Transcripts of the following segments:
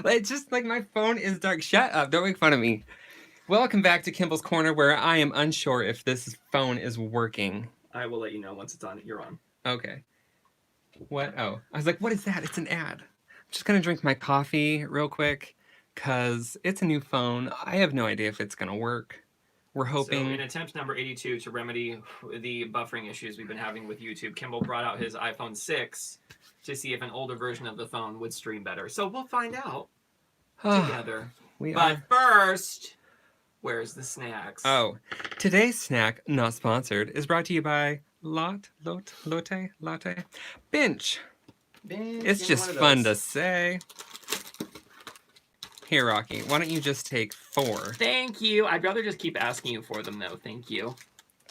It's just like my phone is dark. Shut up. Don't make fun of me. Welcome back to Kimball's Corner, where I am unsure if this phone is working. I will let you know once it's on. You're on. Okay. What? Oh, I was like, what is that? It's an ad. I'm just going to drink my coffee real quick because it's a new phone. I have no idea if it's going to work. We're hoping. So in attempt number 82 to remedy the buffering issues we've been having with YouTube, Kimball brought out his iPhone 6 to see if an older version of the phone would stream better. So we'll find out together. But first, where's the snacks? Oh, today's snack, not sponsored, is brought to you by Latte. Bench. It's just fun to say. Here, Rocky, why don't you just take 4? Thank you. I'd rather just keep asking you for them, though. Thank you.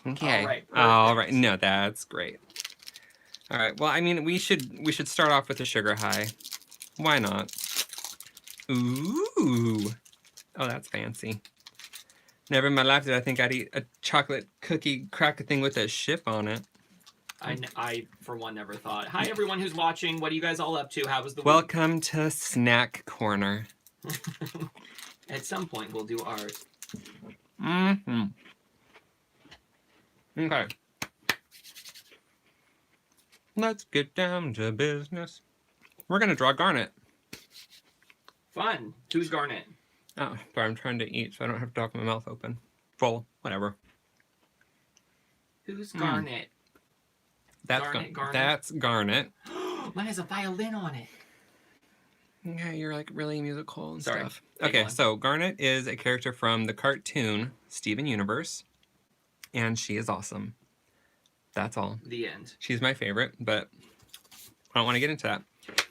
Okay. All right. No, that's great. All right. Well, I mean, we should start off with a sugar high. Why not? Ooh. Oh, that's fancy. Never in my life did I think I'd eat a chocolate cookie cracker thing with a ship on it. I, for one, never thought. Hi, everyone who's watching. What are you guys all up to? How was the week? Welcome to Snack Corner. At some point, we'll do ours. Mm-hmm. Okay. Let's get down to business. We're going to draw Garnet. Fun. Who's Garnet? Oh, sorry, I'm trying to eat, so I don't have to talk my mouth open. Full, whatever. Who's Garnet? That's Garnet. That's Garnet. Mine has a violin on it. Yeah, you're like really musical and Sorry. stuff. Okay, so Garnet is a character from the cartoon Steven Universe, and she is awesome. That's all. The end. She's my favorite, but I don't want to get into that.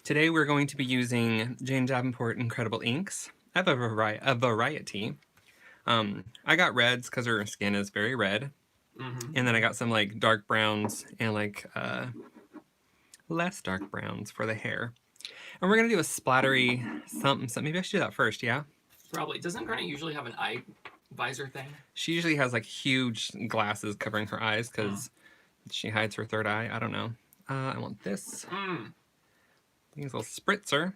Today we're going to be using Jane Davenport INKredible inks. I have a variety. I got reds because her skin is very red. Mm-hmm. And then I got some like dark browns and like less dark browns for the hair. And we're going to do a splattery something. Maybe I should do that first, yeah? Probably. Doesn't Garnet usually have an eye visor thing? She usually has like huge glasses covering her eyes because she hides her third eye. I don't know. I want this. Use a little spritzer.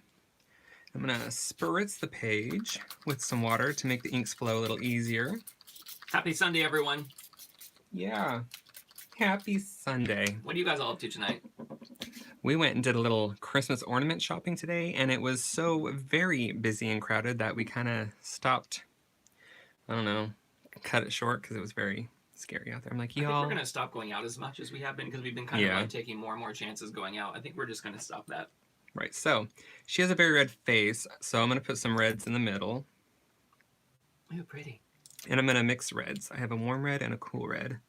I'm going to spritz the page with some water to make the inks flow a little easier. Happy Sunday, everyone. Yeah. Happy Sunday. What are you guys all up to tonight? We went and did a little Christmas ornament shopping today, and it was so very busy and crowded that we kind of stopped, I don't know, cut it short because it was very scary out there. I'm like, y'all. I think we're going to stop going out as much as we have been because we've been kind of like taking more and more chances going out. I think we're just going to stop that. Right, so she has a very red face, so I'm going to put some reds in the middle. Ooh, pretty. And I'm going to mix reds. I have a warm red and a cool red.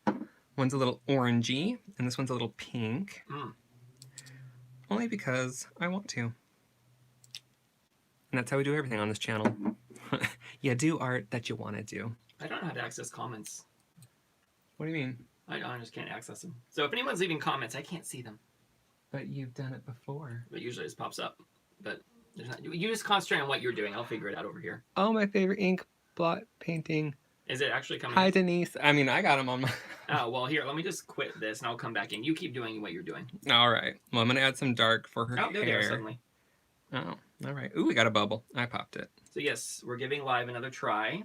One's a little orangey, and this one's a little pink. Only because I want to. And that's how we do everything on this channel. You do art that you want to do. I don't know how to access comments. What do you mean? I just can't access them. So if anyone's leaving comments, I can't see them. But you've done it before. But usually it just pops up. But there's not. You just concentrate on what you're doing. I'll figure it out over here. Oh, my favorite ink blot painting. Is it actually coming? Hi, Denise. I mean, I got them on my... Oh, well, here, let me just quit this, and I'll come back in. You keep doing what you're doing. All right. Well, I'm going to add some dark for her hair. There they are suddenly. Oh, all right. Ooh, we got a bubble. I popped it. So, yes, we're giving live another try.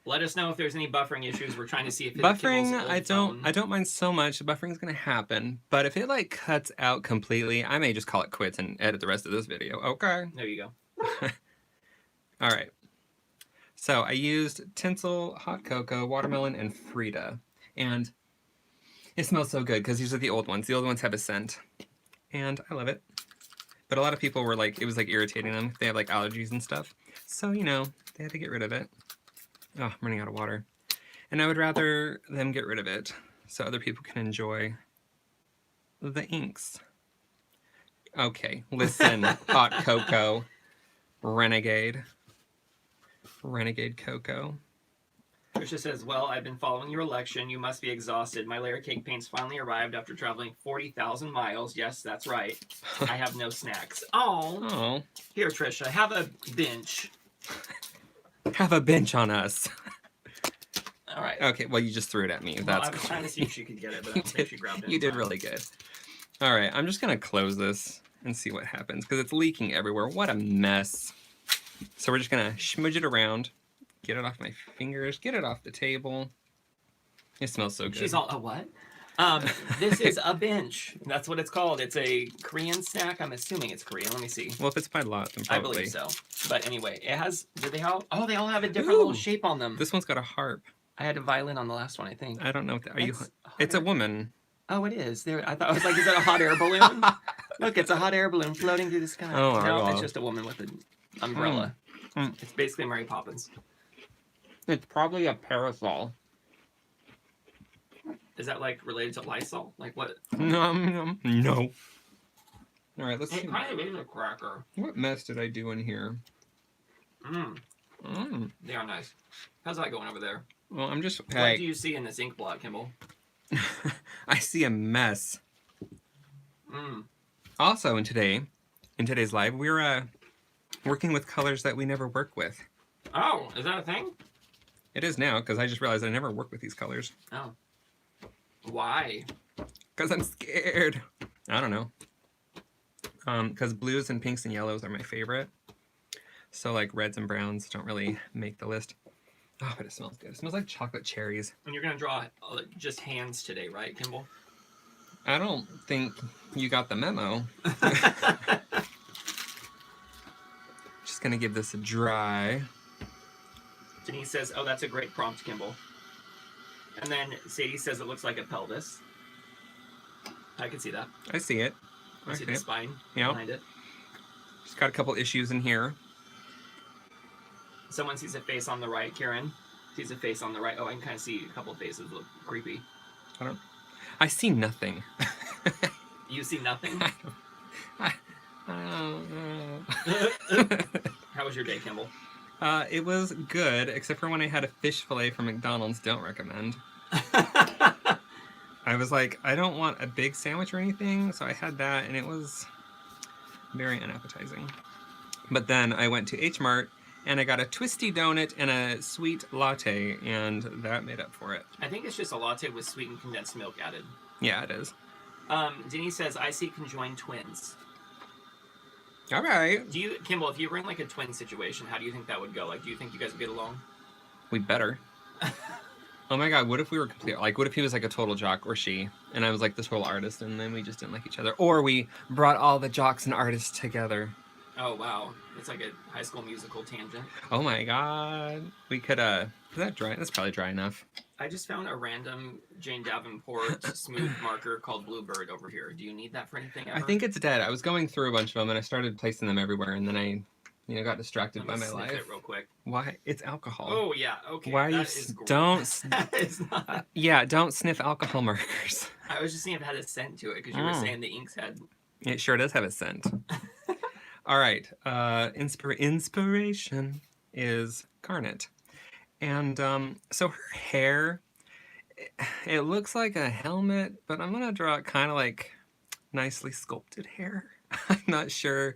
Let us know if there's any buffering issues. We're trying to see if buffering, I don't mind so much. Buffering's going to happen. But if it, like, cuts out completely, I may just call it quits and edit the rest of this video. Okay. There you go. All right. So I used tinsel, hot cocoa, watermelon, and Frida. And it smells so good because these are the old ones. The old ones have a scent. And I love it. But a lot of people were like, it was like irritating them. They have like allergies and stuff. So, you know, they had to get rid of it. Oh, I'm running out of water. And I would rather them get rid of it so other people can enjoy the inks. Okay, listen, hot cocoa, renegade. Renegade Cocoa. Trisha says, well, I've been following your election. You must be exhausted. My layer cake paints finally arrived after traveling 40,000 miles. Yes, that's right. I have no snacks. Oh. Here, Trisha, have a bench. Have a bench on us. All right. Okay, well, you just threw it at me. Well, that's I was trying to see if she could get it, but I don't think she grabbed it. You did really good. All right, I'm just going to close this and see what happens, because it's leaking everywhere. What a mess. So we're just going to smudge it around, get it off my fingers, get it off the table. It smells so good. She's all, a what? This is a bench. That's what it's called. It's a Korean snack. I'm assuming it's Korean. Let me see. Well, if it's by lot, then I probably. believe so. But anyway, it has, do they all, oh, they all have a different little shape on them. This one's got a harp. I had a violin on the last one, I think. I don't know. It's a woman. Oh, it is. There. I thought, I was like, is that a hot air balloon? Look, it's a hot air balloon floating through the sky. Oh, no, wow. it's just a woman with an umbrella. It's basically Mary Poppins. It's probably a parasol. Is that like related to Lysol? Like what? No. All right, let's see. It kind of is a cracker. What mess did I do in here? They are nice. How's that going over there? Well, I'm just. What Hey, do you see in this ink blot, Kimball? I see a mess. Also, in today's live, we're working with colors that we never work with. Oh, is that a thing? It is now, because I just realized I never work with these colors. Oh. Why? Because I'm scared. I don't know. Because blues and pinks and yellows are my favorite. So like reds and browns don't really make the list. Oh, but it smells good. It smells like chocolate cherries. And you're gonna draw just hands today, right, Kimball? I don't think you got the memo. Just gonna give this a dry. Denise says, "Oh, that's a great prompt, Kimball." And then Sadie says it looks like a pelvis. I can see that. I see it. I see the spine behind it. Just got a couple issues in here. Someone sees a face on the right. Karen sees a face on the right. Oh, I can kind of see a couple of faces look creepy. I see nothing. You see nothing? I don't know. How was your day, Kimball? It was good, except for when I had a fish fillet from McDonald's. Don't recommend. I was like, I don't want a big sandwich or anything, so I had that, and it was very unappetizing. But then I went to H Mart, and I got a twisty donut and a sweet latte, and that made up for it. I think it's just a latte with sweetened condensed milk added. Yeah, it is. Denise says, I see conjoined twins. All right. Do you, Kimball, if you were in like a twin situation, how do you think that would go? Like, do you think you guys would get along? We better. Oh my god, what if we were complete, like, what if he was like a total jock, or she, and I was like the total artist, and then we just didn't like each other? Or we brought all the jocks and artists together. Oh, wow. It's like a High School Musical tangent. Oh my god. We could, is that dry? That's probably dry enough. I just found a random Jane Davenport smooth marker called Bluebird over here. Do you need that for anything ever? I think it's dead. I was going through a bunch of them, and I started placing them everywhere, and then I, got distracted by my life. It real quick. Why? It's alcohol. Oh, yeah. Okay. Why are you... Don't... That is not... yeah, don't sniff alcohol markers. I was just seeing if it had a scent to it, because you were saying the inks had... It sure does have a scent. All right. Inspiration is Garnet. And so her hair, it looks like a helmet, but I'm going to draw it kind of like nicely sculpted hair. I'm not sure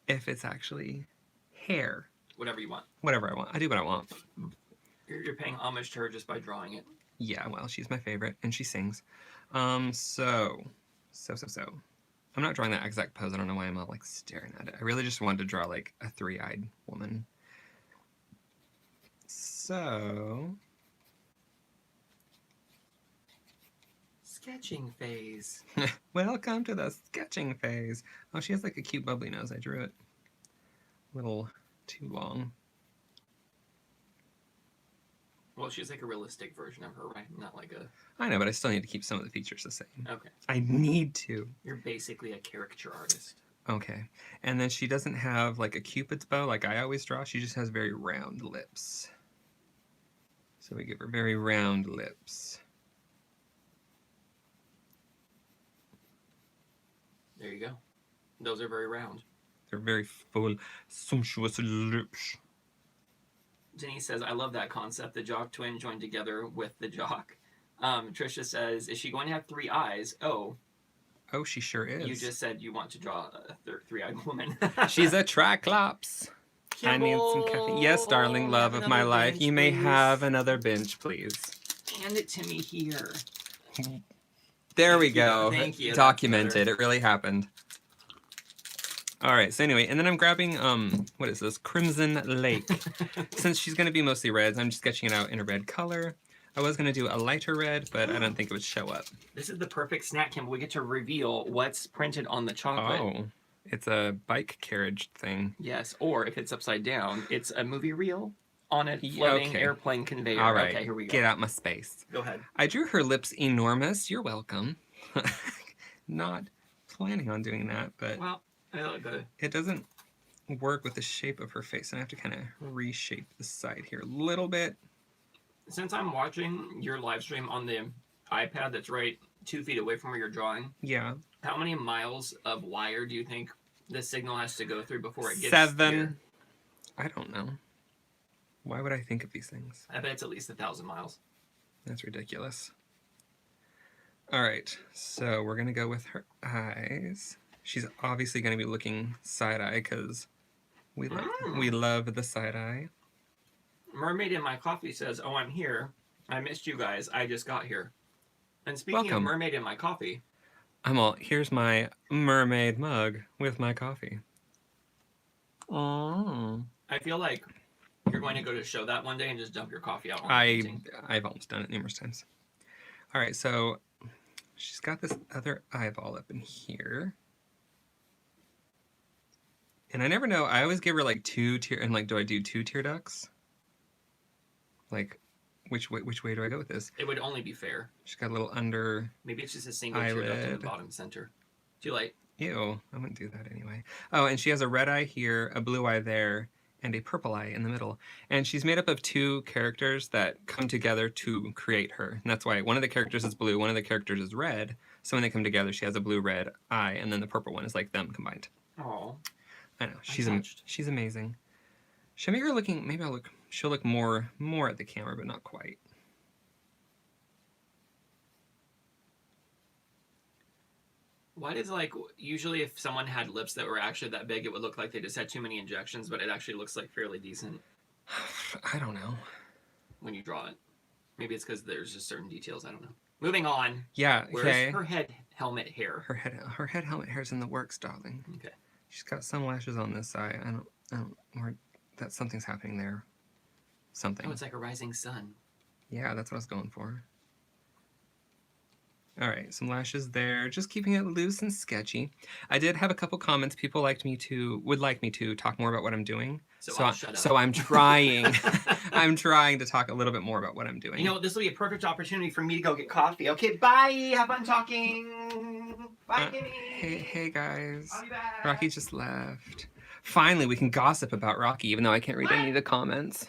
if it's actually hair. Whatever you want. Whatever I want. I do what I want. You're paying homage to her just by drawing it. Yeah, well, she's my favorite, and she sings. So. I'm not drawing that exact pose. I don't know why I'm all like staring at it. I really just wanted to draw like a three-eyed woman. So... Sketching phase. Welcome to the sketching phase. Oh, she has like a cute bubbly nose. I drew it a little too long. Well, she's like a realistic version of her, right? Not like a... I know, but I still need to keep some of the features the same. Okay. I need to. You're basically a caricature artist. Okay. And then she doesn't have like a cupid's bow like I always draw. She just has very round lips. So we give her very round lips. There you go. Those are very round. They're very full, sumptuous lips. Denise says, I love that concept. The jock twin joined together with the jock. Trisha says, is she going to have three eyes? Oh, she sure is. You just said you want to draw a three-eyed woman. She's a triclops. I need some caffeine. Yes, darling, love of my life. Bench, you may please. have another bench, please. Hand it to me here. There we go. Thank you. Documented. It really happened. All right, so anyway, and then I'm grabbing, what is this? Crimson Lake. Since she's going to be mostly reds, I'm just sketching it out in a red color. I was going to do a lighter red, but I don't think it would show up. This is the perfect snack, Kim. We get to reveal what's printed on the chocolate. Oh, it's a bike carriage thing. Yes, or if it's upside down, it's a movie reel on a floating airplane conveyor. All right, okay, here we go. Get out my space. Go ahead. I drew her lips enormous. You're welcome. Not planning on doing that, but well, I look good. It doesn't work with the shape of her face, and I have to kind of reshape the side here a little bit. Since I'm watching your live stream on the iPad that's right 2 feet away from where you're drawing, yeah, how many miles of wire do you think the signal has to go through before it gets 7. here? I don't know. Why would I think of these things? I bet it's at least 1,000 miles. That's ridiculous. All right, so we're gonna go with her eyes. She's obviously gonna be looking side eye because we love the side eye. Mermaid in my coffee says, "Oh, I'm here. I missed you guys. I just got here." And speaking of Mermaid in my coffee, here's my mermaid mug with my coffee. Oh. I feel like you're going to go to show that one day and just dump your coffee out on the painting. I've almost done it numerous times. All right, so she's got this other eyeball up in here. And I never know. I always give her like 2 tear, and like, do I do 2 tear ducts? Like, which way do I go with this? It would only be fair. She's got a little under. Maybe it's just a single tear duct in the bottom center. Too late. Ew, I wouldn't do that anyway. Oh, and she has a red eye here, a blue eye there, and a purple eye in the middle. And she's made up of 2 characters that come together to create her. And that's why one of the characters is blue, one of the characters is red. So when they come together, she has a blue-red eye, and then the purple one is like them combined. Oh. I know. She's amazing. Should I make her looking, maybe she'll look more at the camera, but not quite. Why does, like, usually if someone had lips that were actually that big, it would look like they just had too many injections, but it actually looks like fairly decent? I don't know. When you draw it. Maybe it's because there's just certain details, I don't know. Moving on. Yeah, okay. Where's her head helmet hair? Her head helmet hair's in the works, darling. Okay. She's got some lashes on this side. I don't that something's happening there. Something. Oh, it's like a rising sun. Yeah, that's what I was going for. All right, some lashes there, just keeping it loose and sketchy. I did have a couple comments. People would like me to talk more about what I'm doing. So I'm trying. I'm trying to talk a little bit more about what I'm doing. You know, this will be a perfect opportunity for me to go get coffee. Okay, bye. Have fun talking. Bye, Kimmy. Hey guys. I'll be back. Rocky just left. Finally, we can gossip about Rocky, even though I can't read any of the comments.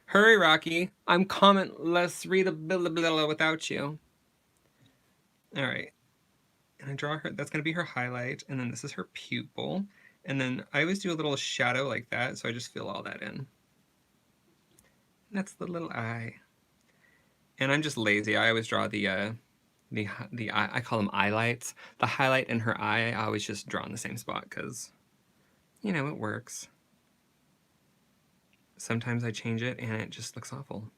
Hurry, Rocky. I'm commentless, readable without you. All right. And I draw her, that's going to be her highlight, and then this is her pupil. And then I always do a little shadow like that, so I just fill all that in. And that's the little eye. And I'm just lazy. I always draw the eye, I call them eyelights. The highlight in her eye, I always just draw in the same spot because, you know, it works. Sometimes I change it and it just looks awful.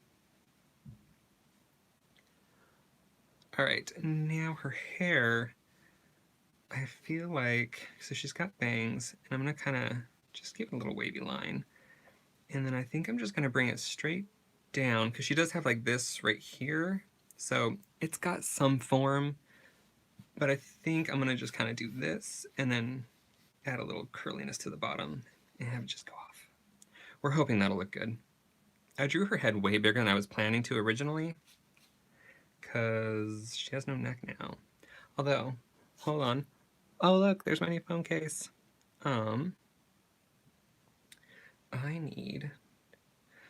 All right, and now her hair, I feel like, so she's got bangs, and I'm gonna kind of just give it a little wavy line. And then I think I'm just gonna bring it straight down, because she does have like this right here. So it's got some form, but I think I'm gonna just kind of do this, and then add a little curliness to the bottom, and have it just go off. We're hoping that'll look good. I drew her head way bigger than I was planning to originally, because she has no neck now. Although, hold on. Oh look, there's my new phone case. I need...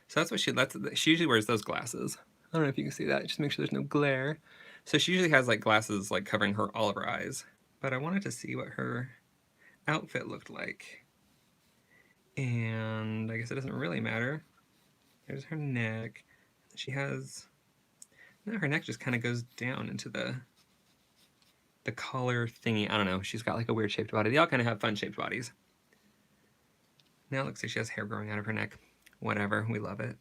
So that's what she usually wears those glasses. I don't know if you can see that. Just make sure there's no glare. So she usually has like glasses like covering all of her eyes. But I wanted to see what her outfit looked like. And I guess it doesn't really matter. There's her neck. She has... Now her neck just kind of goes down into the collar thingy. I don't know. She's got like a weird shaped body. They all kind of have fun shaped bodies. Now it looks like she has hair growing out of her neck. Whatever. We love it.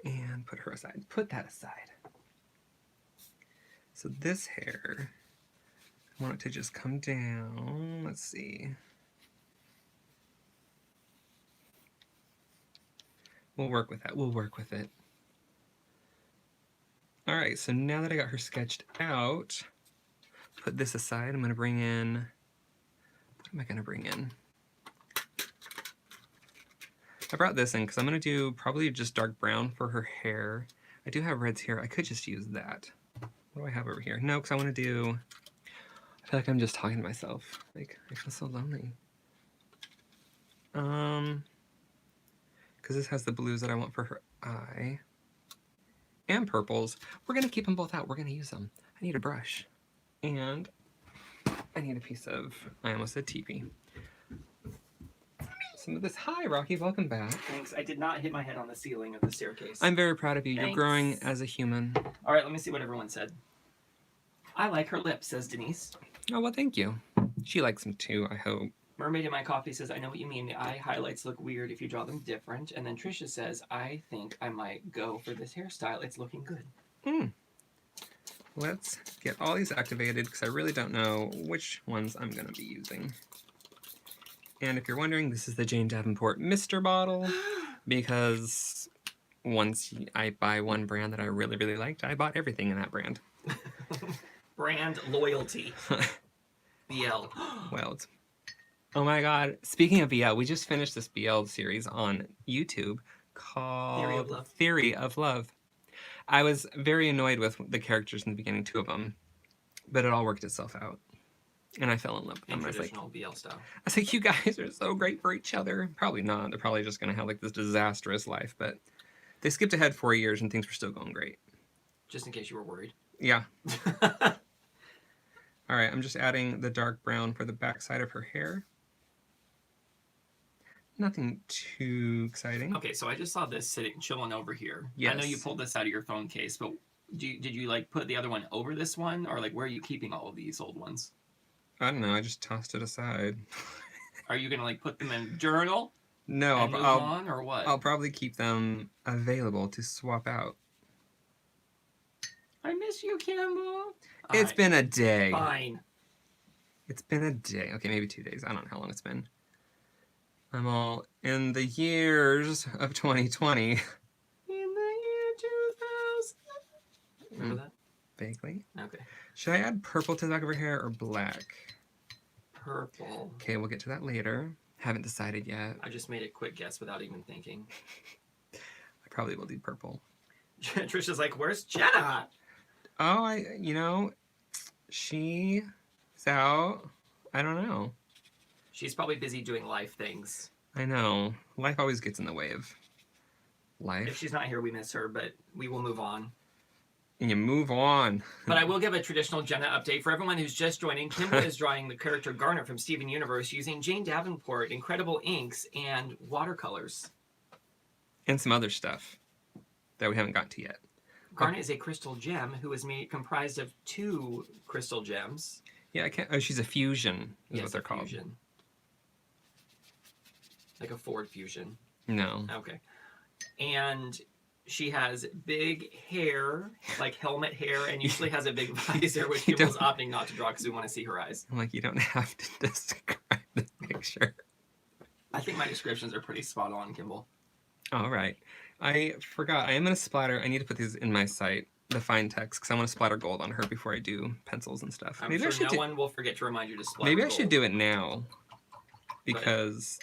And put her aside. Put that aside. So this hair, I want it to just come down. Let's see. We'll work with that. We'll work with it. All right, so now that I got her sketched out, put this aside. I'm going to bring in, what am I going to bring in? I brought this in because I'm going to do probably just dark brown for her hair. I do have reds here. I could just use that. What do I have over here? No, because I want to do, I feel like I'm just talking to myself. Like, I feel so lonely. Because this has the blues that I want for her eye. And purples. We're going to keep them both out. We're going to use them. I need a brush. And I need a piece of, I almost said teepee. Some of this. Hi, Rocky. Welcome back. Thanks. I did not hit my head on the ceiling of the staircase. I'm very proud of you. Thanks. You're growing as a human. All right, let me see what everyone said. I like her lips, says Denise. Oh, well, thank you. She likes them too, I hope. Mermaid in my coffee says, I know what you mean. The eye highlights look weird if you draw them different. And then Trisha says, I think I might go for this hairstyle. It's looking good. Let's get all these activated because I really don't know which ones I'm going to be using. And if you're wondering, this is the Jane Davenport Mr. bottle because once I buy one brand that I really, really liked, I bought everything in that brand. Brand loyalty. BL. Well, it's... Oh my god. Speaking of BL, we just finished this BL series on YouTube called Theory of Love. I was very annoyed with the characters in the beginning, 2 of them, but it all worked itself out. And I fell in love with them. Traditional BL style. I was like, you guys are so great for each other. Probably not. They're probably just going to have like this disastrous life, but they skipped ahead 4 years and things were still going great. Just in case you were worried. Yeah. All right, I'm just adding the dark brown for the back side of her hair. Nothing too exciting. Okay, so I just saw this sitting, chilling over here. Yes. I know you pulled this out of your phone case, but did you like put the other one over this one, or like where are you keeping all of these old ones? I don't know. I just tossed it aside. Are you gonna like put them in a journal? No, and move on, or what? I'll probably keep them available to swap out. I miss you, Campbell. It's been a day. Fine. It's been a day. Okay, maybe 2 days. I don't know how long it's been. I'm all in the years of 2020. In the year 2000. Remember that? Vaguely. Okay. Should I add purple to the back of her hair or black? Purple. Okay, we'll get to that later. Haven't decided yet. I just made a quick guess without even thinking. I probably will do purple. Trisha's like, where's Jenna? Oh, she's out. I don't know. She's probably busy doing life things. I know. Life always gets in the way of life. If she's not here, we miss her, but we will move on. And you move on. But I will give a traditional Jenna update. For everyone who's just joining, Kimball is drawing the character Garnet from Steven Universe using Jane Davenport, INKredible inks, and watercolors. And some other stuff that we haven't gotten to yet. Garnet is a crystal gem who is comprised of 2 crystal gems. Yeah, I can't. Oh, she's a fusion, is what they're called. Fusion. Like a Ford Fusion. No. Okay. And she has big hair, like helmet hair, and usually has a big visor, which Kimball's opting not to draw because we want to see her eyes. I'm like, you don't have to describe the picture. I think my descriptions are pretty spot on, Kimball. All right. I forgot. I am going to splatter. I need to put these in my site, the FineTec, because I want to splatter gold on her before I do pencils and stuff. I'm sure no one will forget to remind you to splatter Maybe I gold. should do it now. Because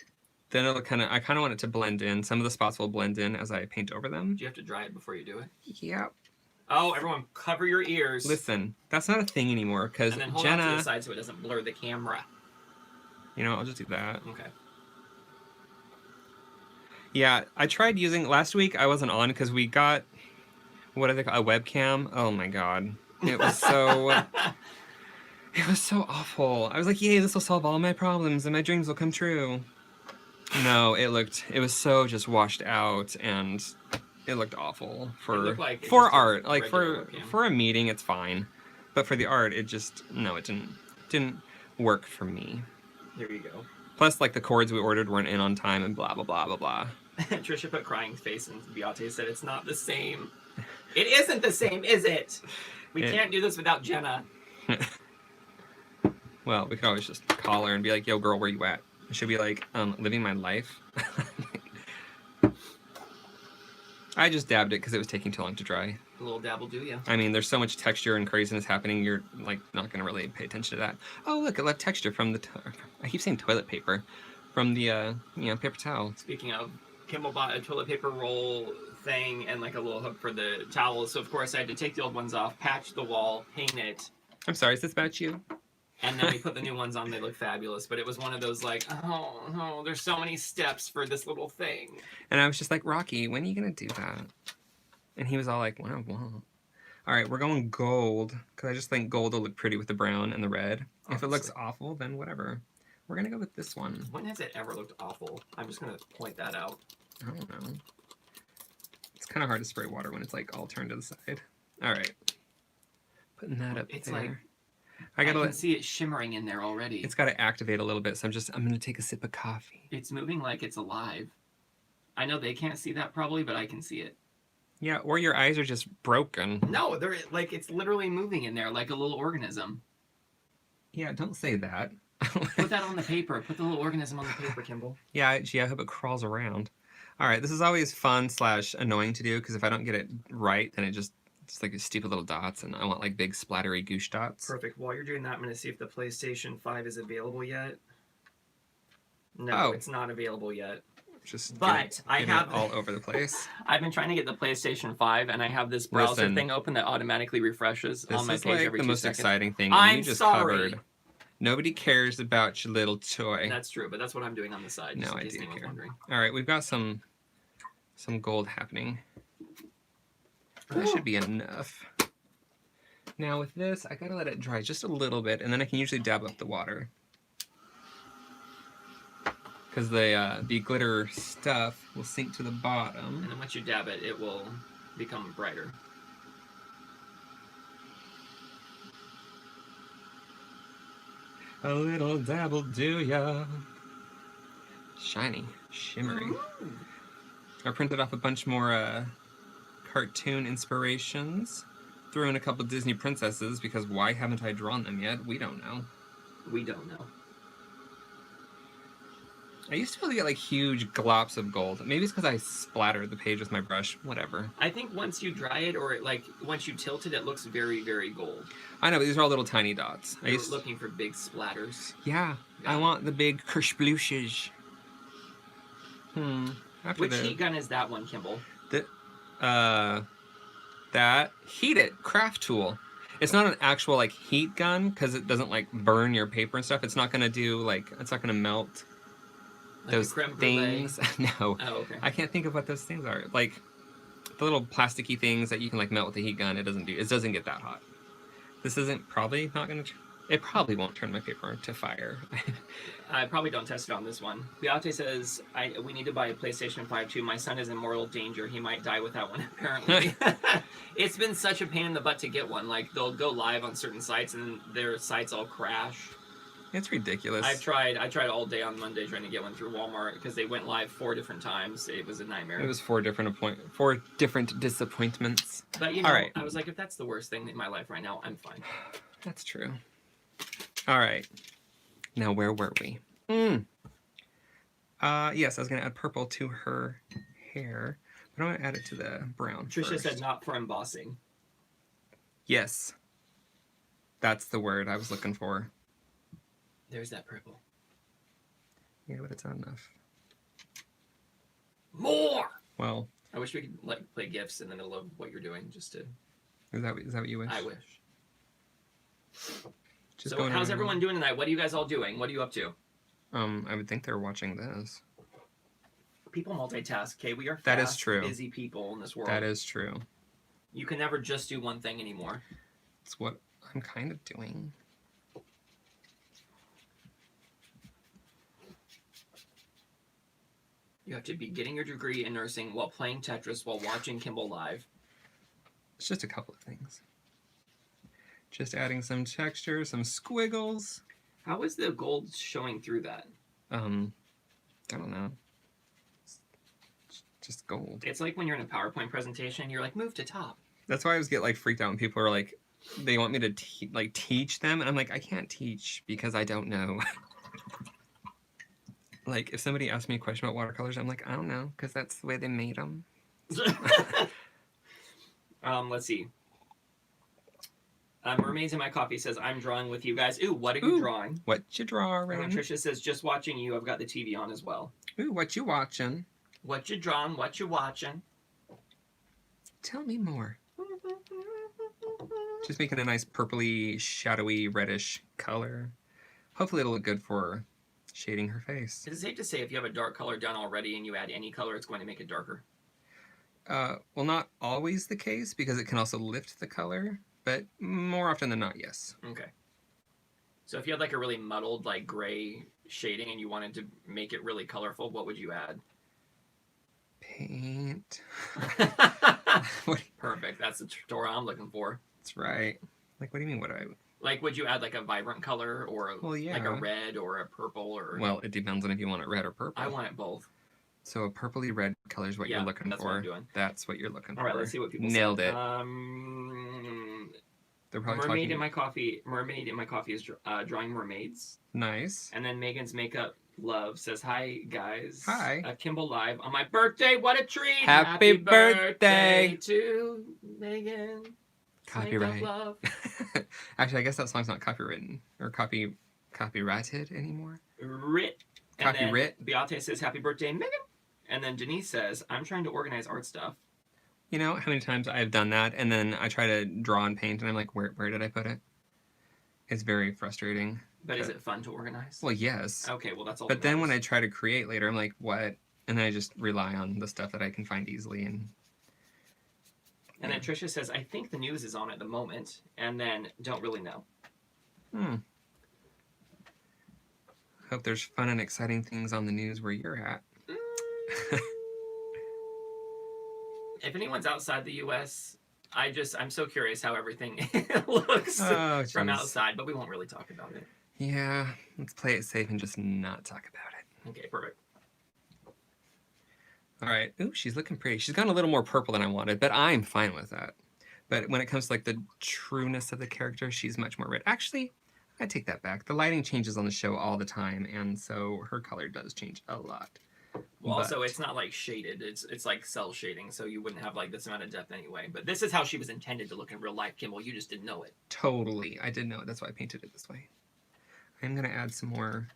then it'll I kind of want it to blend in. Some of the spots will blend in as I paint over them. Do you have to dry it before you do it? Yep. Oh, everyone, cover your ears. Listen, that's not a thing anymore because and then hold Jenna. on to the side so it doesn't blur the camera. You know, I'll just do that. Okay. Yeah, I tried using last week. I wasn't on because we got what do they call a webcam? Oh my god, it was so. It was so awful. I was like, yay, this will solve all my problems and my dreams will come true. No, it was so just washed out and it looked awful for art. Like for a meeting, it's fine. But for the art, it didn't work for me. There you go. Plus, like the cords we ordered weren't in on time and blah, blah, blah, blah, blah. Trisha put crying face and Beate said it's not the same. It isn't the same, is it? We can't do this without Jenna. Well, we could always just call her and be like, yo, girl, where you at? She'll be like, living my life. I just dabbed it because it was taking too long to dry. A little dab will do ya. I mean, there's so much texture and craziness happening, you're like not gonna really pay attention to that. Oh, look, it left texture from the, I keep saying toilet paper, from the, paper towel. Speaking of, Kimball bought a toilet paper roll thing and like a little hook for the towels. So of course I had to take the old ones off, patch the wall, paint it. I'm sorry, is this about you? And then we put the new ones on. They look fabulous. But it was one of those like, oh, no, there's so many steps for this little thing. And I was just like, Rocky, when are you going to do that? And he was all like, when I won't. All right, we're going gold, because I just think gold will look pretty with the brown and the red. If it looks awful, then whatever. We're going to go with this one. When has it ever looked awful? I'm just going to point that out. I don't know. It's kind of hard to spray water when it's like all turned to the side. All right. Putting that up it's there. Like, I can see it shimmering in there already. It's got to activate a little bit, so I'm going to take a sip of coffee. It's moving like it's alive. I know they can't see that probably, but I can see it. Yeah, or your eyes are just broken. No, they're like, it's literally moving in there like a little organism. Yeah, don't say that. Put that on the paper. Put the little organism on the paper, Kimball. Yeah, gee, I hope it crawls around. All right, this is always fun / annoying to do, because if I don't get it right, then it's like stupid little dots, and I want like big splattery goosh dots. Perfect. While you're doing that, I'm going to see if the PlayStation 5 is available yet. No, it's not available yet. But I have it all over the place. I've been trying to get the PlayStation 5, and I have this browser thing open that automatically refreshes on my page every 2 seconds. This is like the most exciting thing you just covered. Nobody cares about your little toy. That's true, but that's what I'm doing on the side. No, I do care. All right, we've got some gold happening. That should be enough. Now with this, I gotta let it dry just a little bit, and then I can usually dab up the water. Because the glitter stuff will sink to the bottom. And then once you dab it, it will become brighter. A little dab will do ya. Shiny, shimmery. Ooh. I printed off a bunch more cartoon inspirations. Threw in a couple Disney princesses, because why haven't I drawn them yet? We don't know. We don't know. I used to be able to get like huge glops of gold. Maybe it's because I splattered the page with my brush. Whatever. I think once you dry it, or once you tilt it, it looks very, very gold. I know, but these are all little tiny dots. You're looking for big splatters. Yeah, I want the big kersplooshes. Which heat gun is that one, Kimball? That Heat It craft tool. It's not an actual like heat gun, because it doesn't like burn your paper and stuff. It's not gonna do like, it's not gonna melt. Like those things. No. Oh, okay. I can't think of what those things are. Like the little plasticky things that you can like melt with a heat gun. It doesn't get that hot. This isn't probably not gonna. It probably won't turn my paper to fire. I probably don't test it on this one. Beate says we need to buy a PlayStation 5 too. My son is in mortal danger. He might die with that one. Apparently, it's been such a pain in the butt to get one. Like they'll go live on certain sites and their sites all crash. It's ridiculous. I tried all day on Monday trying to get one through Walmart, because they went live 4 different times. It was a nightmare. It was 4 different disappointments. But all right. I was like, if that's the worst thing in my life right now, I'm fine. That's true. All right. Now where were we? Yes, I was gonna add purple to her hair, but I want to add it to the brown. Trisha said not for embossing. Yes. That's the word I was looking for. There's that purple. Yeah, but it's not enough. More! Well, I wish we could play GIFs in the middle of what you're doing, just to... Is that what you wish? I wish. Just so how's everyone doing tonight? What are you guys all doing? What are you up to? I would think they're watching this. People multitask, okay? We are fast, that is true. Busy people in this world. That is true. You can never just do one thing anymore. It's what I'm kind of doing. You have to be getting your degree in nursing while playing Tetris while watching Kimball live. It's just a couple of things. Just adding some texture, some squiggles. How is the gold showing through that? I don't know. It's just gold. It's like when you're in a PowerPoint presentation, you're like, move to top. That's why I always get like freaked out when people are like they want me to teach them, and I'm like, I can't teach because I don't know. Like, if somebody asks me a question about watercolors, I'm like, I don't know, because that's the way they made them. Let's see. Mermaids in My Coffee says, I'm drawing with you guys. Ooh, what are you drawing? What you drawing? Tricia says, just watching you. I've got the TV on as well. Ooh, what you watching? What you drawing? What you watching? Tell me more. Just making a nice purpley, shadowy, reddish color. Hopefully it'll look good for shading her face. Is it safe to say if you have a dark color done already and you add any color, it's going to make it darker? Well, not always the case, because it can also lift the color, but more often than not, yes. Okay. So if you had like a really muddled, like gray shading and you wanted to make it really colorful, what would you add? Paint. Perfect. That's the tutorial I'm looking for. That's right. Like, what do you mean? What do I... Like, would you add like a vibrant color or like a red or a purple or? Well, it depends on if you want it red or purple. I want it both. So a purpley red color is what you're looking that's for. What I'm doing. That's what you're looking for. All right, let's see what people nailed say. it. They're probably Mermaid in My Coffee is drawing mermaids. Nice. And then Megan's Makeup Love says, hi, guys. Hi. Kimball Live on my birthday. What a treat. Happy birthday to Megan. Copyright. Love. Actually, I guess that song's not copywritten or copyrighted anymore. Copyright. Beate says, happy birthday, Megan. And then Denise says, I'm trying to organize art stuff. You know how many times I've done that, and then I try to draw and paint, and I'm like, where did I put it? It's very frustrating. But is it fun to organize? Well, yes. Okay, well, that's all. But then when I try to create later, I'm like, what? And then I just rely on the stuff that I can find easily. And then Tricia says, I think the news is on at the moment, and then don't really know. Hope there's fun and exciting things on the news where you're at. If anyone's outside the U.S., I'm so curious how everything looks from outside, but we won't really talk about it. Yeah, let's play it safe and just not talk about it. Okay, perfect. All right. Ooh, she's looking pretty. She's gone a little more purple than I wanted, but I'm fine with that. But when it comes to like the trueness of the character, she's much more red. Actually, I take that back. The lighting changes on the show all the time, and so her color does change a lot. Well, also, it's not like shaded. It's like cell shading, so you wouldn't have like this amount of depth anyway. But this is how she was intended to look in real life, Kimball. You just didn't know it. Totally. I did know it. That's why I painted it this way. I'm going to add some more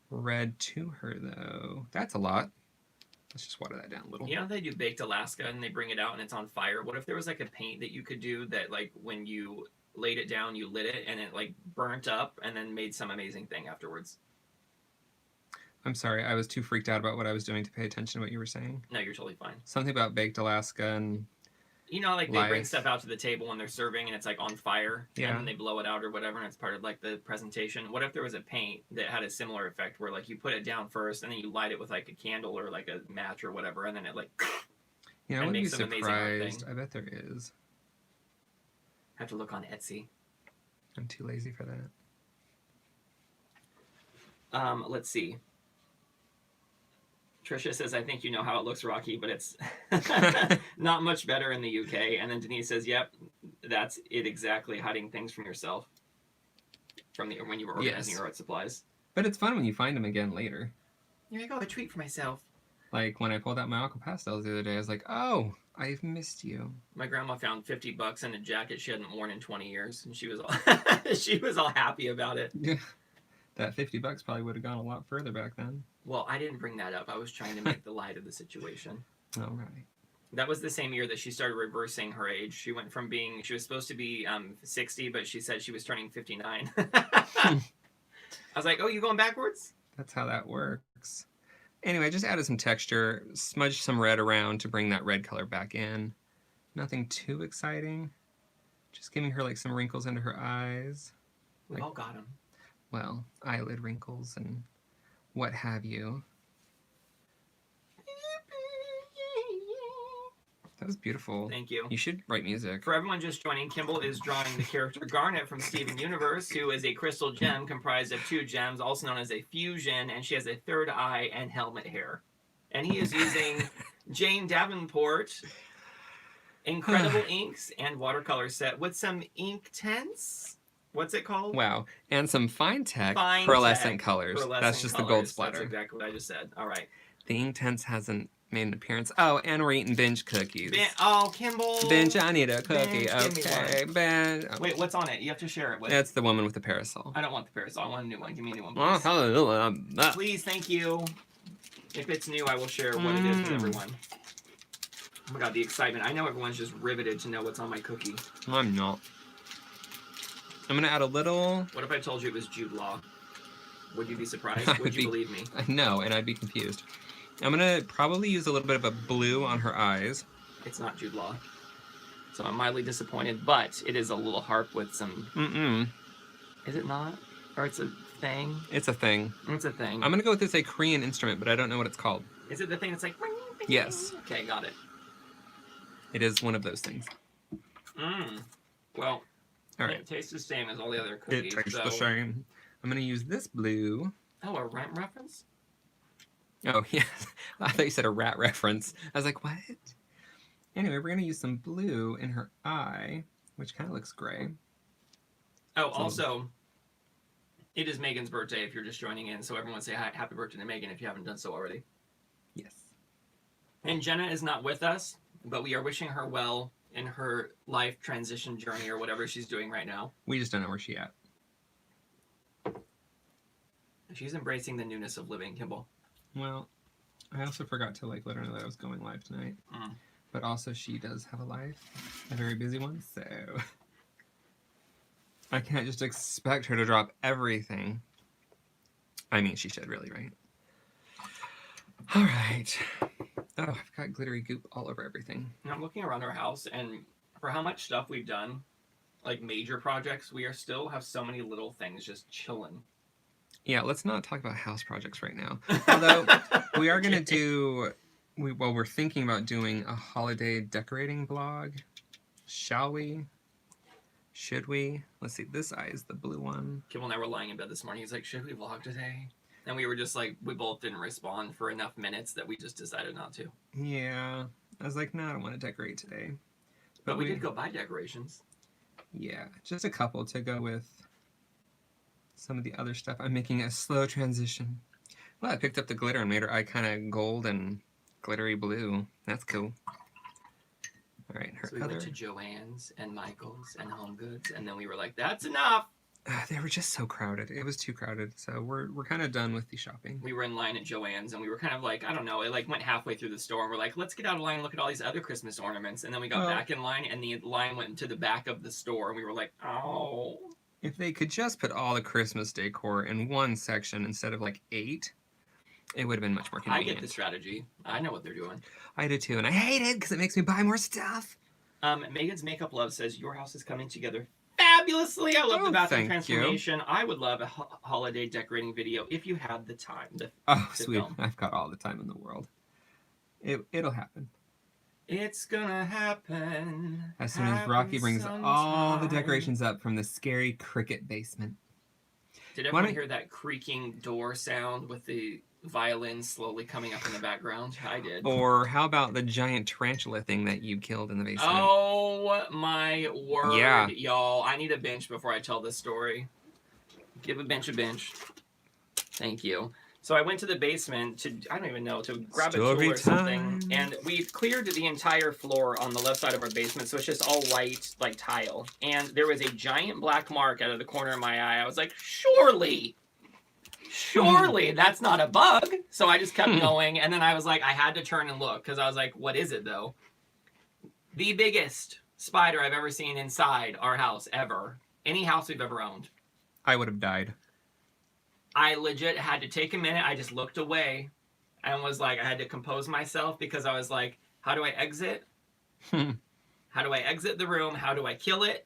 red to her, though. That's a lot. Let's just water that down a little. You know they do Baked Alaska and they bring it out and it's on fire? What if there was like a paint that you could do that like when you laid it down, you lit it and it like burnt up and then made some amazing thing afterwards? I'm sorry, I was too freaked out about what I was doing to pay attention to what you were saying. No, you're totally fine. Something about Baked Alaska and... You know, like they bring stuff out to the table when they're serving and it's like on fire. Yeah. And then they blow it out or whatever and it's part of like the presentation. What if there was a paint that had a similar effect where like you put it down first and then you light it with like a candle or like a match or whatever and then it like... Yeah, I wouldn't be surprised. I bet there is. I have to look on Etsy. I'm too lazy for that. Let's see. Trisha says, I think you know how it looks, Rocky, but it's not much better in the UK. And then Denise says, yep, that's it exactly, hiding things from yourself from when you were organizing your art supplies. But it's fun when you find them again later. Here I go, a treat for myself. Like when I pulled out my aqua pastels the other day, I was like, oh, I've missed you. My grandma found $50 in a jacket she hadn't worn in 20 years, and she was all, she was all happy about it. Yeah. That $50 probably would have gone a lot further back then. Well, I didn't bring that up. I was trying to make the light of the situation. All right. That was the same year that she started reversing her age. She went from being, she was supposed to be 60, but she said she was turning 59. I was like, oh, you going backwards? That's how that works. Anyway, I just added some texture, smudged some red around to bring that red color back in. Nothing too exciting. Just giving her like some wrinkles under her eyes. We all got them. Well, eyelid wrinkles and what have you. That was beautiful. Thank you. You should write music. For everyone just joining, Kimball is drawing the character Garnet from Steven Universe, who is a crystal gem comprised of 2 gems, also known as a fusion, and she has a third eye and helmet hair. And he is using Jane Davenport INKredible inks and watercolor set with some ink tints. What's it called? Wow. And some FineTec FineTec pearlescent colors. pearlescent That's just colors. the gold splatter. That's exactly what I just said. All right. The ink tints hasn't made an appearance. Oh, and we're eating binge cookies. Oh, Kimball. Binge, I need a cookie. Binge, give me Okay, binge. Oh. Wait, what's on it? You have to share it with. That's the woman with the parasol. I don't want the parasol. I want a new one. Give me a new one, Oh, please. hallelujah. Please, thank you. If it's new, I will share what it is with everyone. Oh my god, the excitement. I know everyone's just riveted to know what's on my cookie. I'm not. I'm going to add a little... What if I told you it was Jude Law? Would you be surprised? Would you believe me? No, and I'd be confused. I'm going to probably use a little bit of a blue on her eyes. It's not Jude Law. So I'm mildly disappointed, but it is a little harp with some... Is it not? Or it's a thing? It's a thing. It's a thing. I'm going to go with this a Korean instrument, but I don't know what it's called. Is it the thing that's like... Yes. Okay, got it. It is one of those things. Well, all right. it tastes the same as all the other cookies. It tastes the same. I'm going to use this blue. Oh, a Rent reference? Oh, yes. I thought you said a rat reference. I was like, what? Anyway, we're going to use some blue in her eye, which kind of looks gray. Oh, also, it is Megan's birthday if you're just joining in, so everyone say hi, happy birthday to Megan if you haven't done so already. Yes. And Jenna is not with us, but we are wishing her well in her life transition journey or whatever she's doing right now. We just don't know where she's at. She's embracing the newness of living, Kimball. Well, I also forgot to let her know that I was going live tonight. But also she does have a life, a very busy one, so I can't just expect her to drop everything. I mean, she should really, right? All right. Oh, I've got glittery goop all over everything. And I'm looking around our house, and for how much stuff we've done, like major projects, we are still have so many little things just chilling. Yeah, let's not talk about house projects right now. Although we are going to do, we're thinking about doing a holiday decorating blog. Shall we? Should we? Let's see, this eye is the blue one. Kimball and I were lying in bed this morning. He's like, should we vlog today? And we were just like, we both didn't respond for enough minutes that we just decided not to. Yeah. I was like, no, I don't want to decorate today. But we did go buy decorations. Yeah, just a couple to go with some of the other stuff. I'm making a slow transition. Well, I picked up the glitter and made her eye kind of gold and glittery blue. That's cool. All right, her so we other... went to Joann's and Michael's and Home Goods, and then we were like, that's enough. They were just so crowded. It was too crowded, so we're kind of done with the shopping. We were in line at Joann's, and we were kind of like, I don't know, it like went halfway through the store, and we're like, let's get out of line and look at all these other Christmas ornaments. And then we got back in line, and the line went to the back of the store, and we were like, oh. If they could just put all the Christmas decor in one section instead of like 8, it would have been much more convenient. I get the strategy. I know what they're doing. I do too, and I hate it because it makes me buy more stuff. Megan's Makeup Love says, your house is coming together fabulously. I love the bathroom transformation. I would love a holiday decorating video if you had the time. Sweet. Film. I've got all the time in the world. It'll happen. It's gonna happen. As soon as Rocky brings all the decorations up from the scary cricket basement. Did everyone hear that creaking door sound with the violin slowly coming up in the background? I did. Or how about the giant tarantula thing that you killed in the basement? Oh my word, y'all. I need a bench before I tell this story. Give a bench a bench. Thank you. So I went to the basement to, I don't even know, to grab a tool or something. And we cleared the entire floor on the left side of our basement. So it's just all white, like tile. And there was a giant black mark out of the corner of my eye. I was like, surely that's not a bug. So I just kept going. And then I was like, I had to turn and look because I was like, what is it though? The biggest spider I've ever seen inside our house ever. Any house we've ever owned. I would have died. I legit had to take a minute. I just looked away and was like, I had to compose myself because I was like, how do I exit? How do I exit the room? How do I kill it?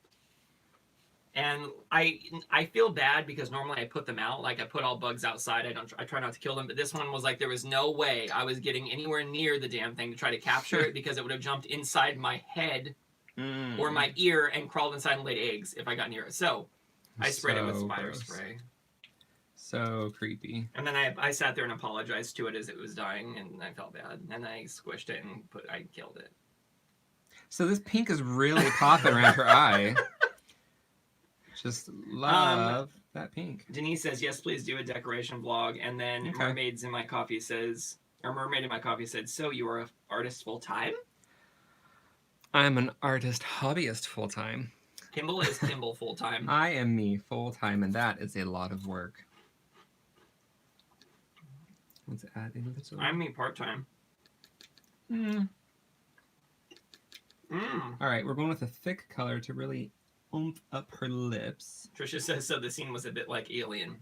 And I feel bad because normally I put them out. Like I put all bugs outside. I try not to kill them. But this one was like, there was no way I was getting anywhere near the damn thing to try to capture it because it would have jumped inside my head or my ear and crawled inside and laid eggs if I got near it. So I sprayed it with spider spray. So creepy. And then I sat there and apologized to it as it was dying, and I felt bad. And I squished it and I killed it. So this pink is really popping around her eye. Just love that pink. Denise says, yes, please do a decoration vlog. And then Okay. Mermaid in my coffee said, so you are an artist full time? I'm an artist hobbyist full time. Kimball is Kimball full time. I am me full time, and that is a lot of work. Let's add into this. I'm me part time. All right, we're going with a thick color to really oomph up her lips. Trisha says, so the scene was a bit like Alien.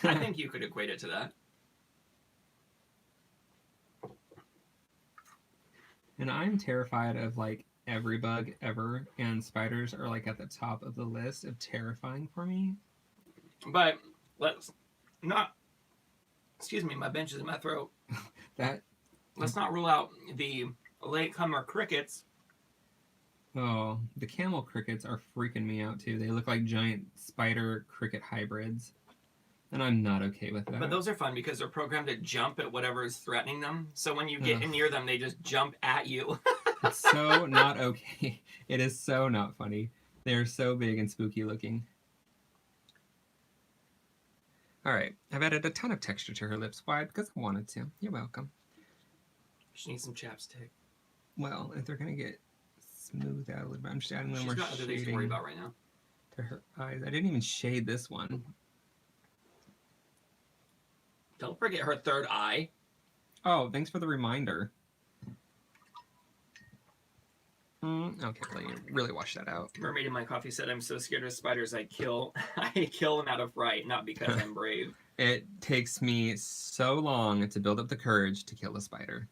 I think you could equate it to that. And I'm terrified of like every bug ever, and spiders are like at the top of the list of terrifying for me. But let's not, excuse me, my bench is in my throat. Let's not rule out the latecomer crickets. Oh, the camel crickets are freaking me out too. They look like giant spider cricket hybrids. And I'm not okay with that. But those are fun because they're programmed to jump at whatever is threatening them. So when you get near them, they just jump at you. It's so not okay. It is so not funny. They're so big and spooky looking. All right, I've added a ton of texture to her lips. Why? Because I wanted to. You're welcome. She needs some chapstick. Well, if they're gonna get smoothed out a little bit, I'm just adding a little more She's got other things to worry about right now. to her eyes. I didn't even shade this one. Don't forget her third eye. Oh, thanks for the reminder. Okay, let me really wash that out. Mermaid in my coffee said, I'm so scared of spiders I kill them out of fright, not because I'm brave. It takes me so long to build up the courage to kill a spider.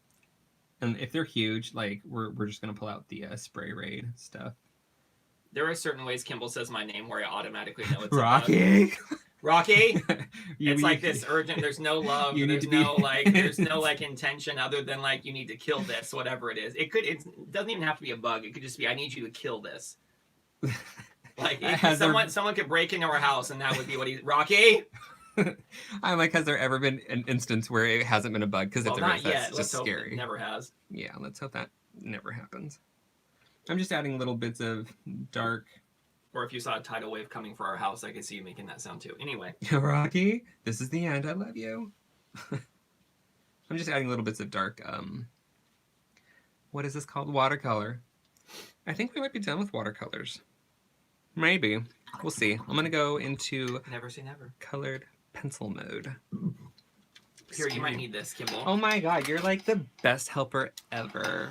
And if they're huge, like, we're just going to pull out the spray raid stuff. There are certain ways Kimball says my name where I automatically know it's Rocky! Rocky? It's like this urgent, there's no love, there's no intention other than like, you need to kill this, whatever it is. It doesn't even have to be a bug. It could just be, I need you to kill this. Like, someone could break into our house and that would be what Rocky? I'm like, has there ever been an instance where it hasn't been a bug? Because if there is, that's just just scary. It never has. Yeah, let's hope that never happens. I'm just adding little bits of dark. Or if you saw a tidal wave coming for our house, I could see you making that sound too. Anyway. Rocky, this is the end. I love you. I'm just adding little bits of dark, what is this called? Watercolor. I think we might be done with watercolors. Maybe. We'll see. I'm going to go into Never say never. Colored pencil mode. Here, you might need this, Kimball. Oh my god, you're like the best helper ever.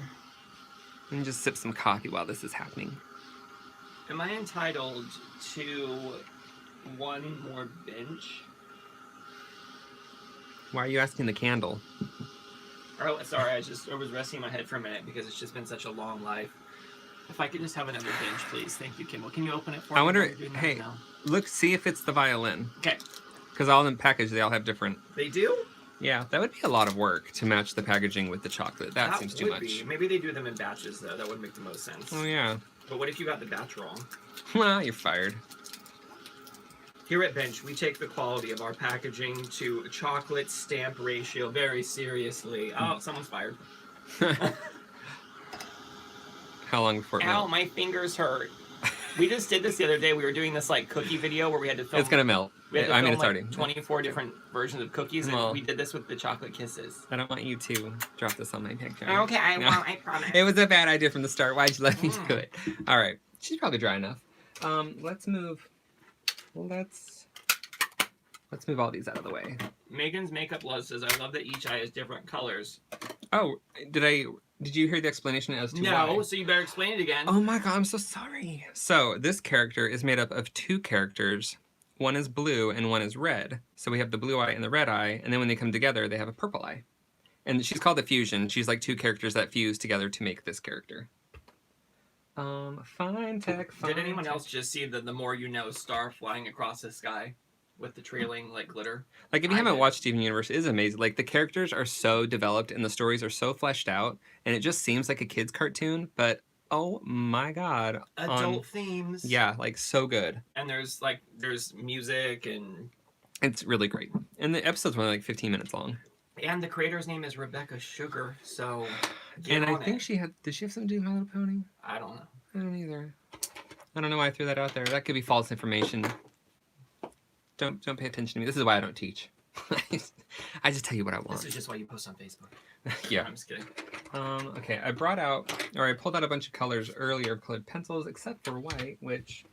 Let me just sip some coffee while this is happening. Am I entitled to one more bench? Why are you asking the candle? Oh, sorry, I was resting my head for a minute because it's just been such a long life. If I could just have another bench, please. Thank you, Kimball. Can you open it for me? I wonder, hey, look, see if it's the violin. Okay. Because all in the package, they all have different... They do? Yeah, that would be a lot of work to match the packaging with the chocolate. That seems too much. Maybe they do them in batches, though. That would make the most sense. Oh, yeah. But what if you got the batch wrong? Well, you're fired. Here at Bench, we take the quality of our packaging to chocolate stamp ratio very seriously. Oh, someone's fired. How long before it Ow, melts? my fingers hurt. We just did this the other day. We were doing this like cookie video where we had to film. It's gonna melt. We had to I film, mean, it's like, already 24 different versions of cookies, and we did this with the chocolate kisses. I don't want you to drop this on my picture. Okay, I won't. I promise. It was a bad idea from the start. Why'd you let me do it? All right, she's probably dry enough. Let's move. Let's move all these out of the way. Megan's Makeup Love says, "I love that each eye has different colors." Oh, did you hear the explanation as to why? No, so you better explain it again. Oh my god, I'm so sorry. So this character is made up of two characters. One is blue and one is red. So we have the blue eye and the red eye, and then when they come together, they have a purple eye. And she's called the fusion. She's like two characters that fuse together to make this character. FineTec. Did anyone else just see the more you know star flying across the sky with the trailing like glitter? Like if you haven't watched Steven Universe, it is amazing. Like the characters are so developed and the stories are so fleshed out, and it just seems like a kid's cartoon, but oh my god. Adult themes. Yeah, like so good. And there's music and it's really great. And the episode's only like 15 minutes long. And the creator's name is Rebecca Sugar, so And I think she had. Did she have something to do with My Little Pony? I don't know. I don't either. I don't know why I threw that out there. That could be false information. Don't pay attention to me. This is why I don't teach. I just tell you what I want. This is just why you post on Facebook. Yeah. I'm just kidding. Okay, I pulled out a bunch of colors earlier, colored pencils, except for white, which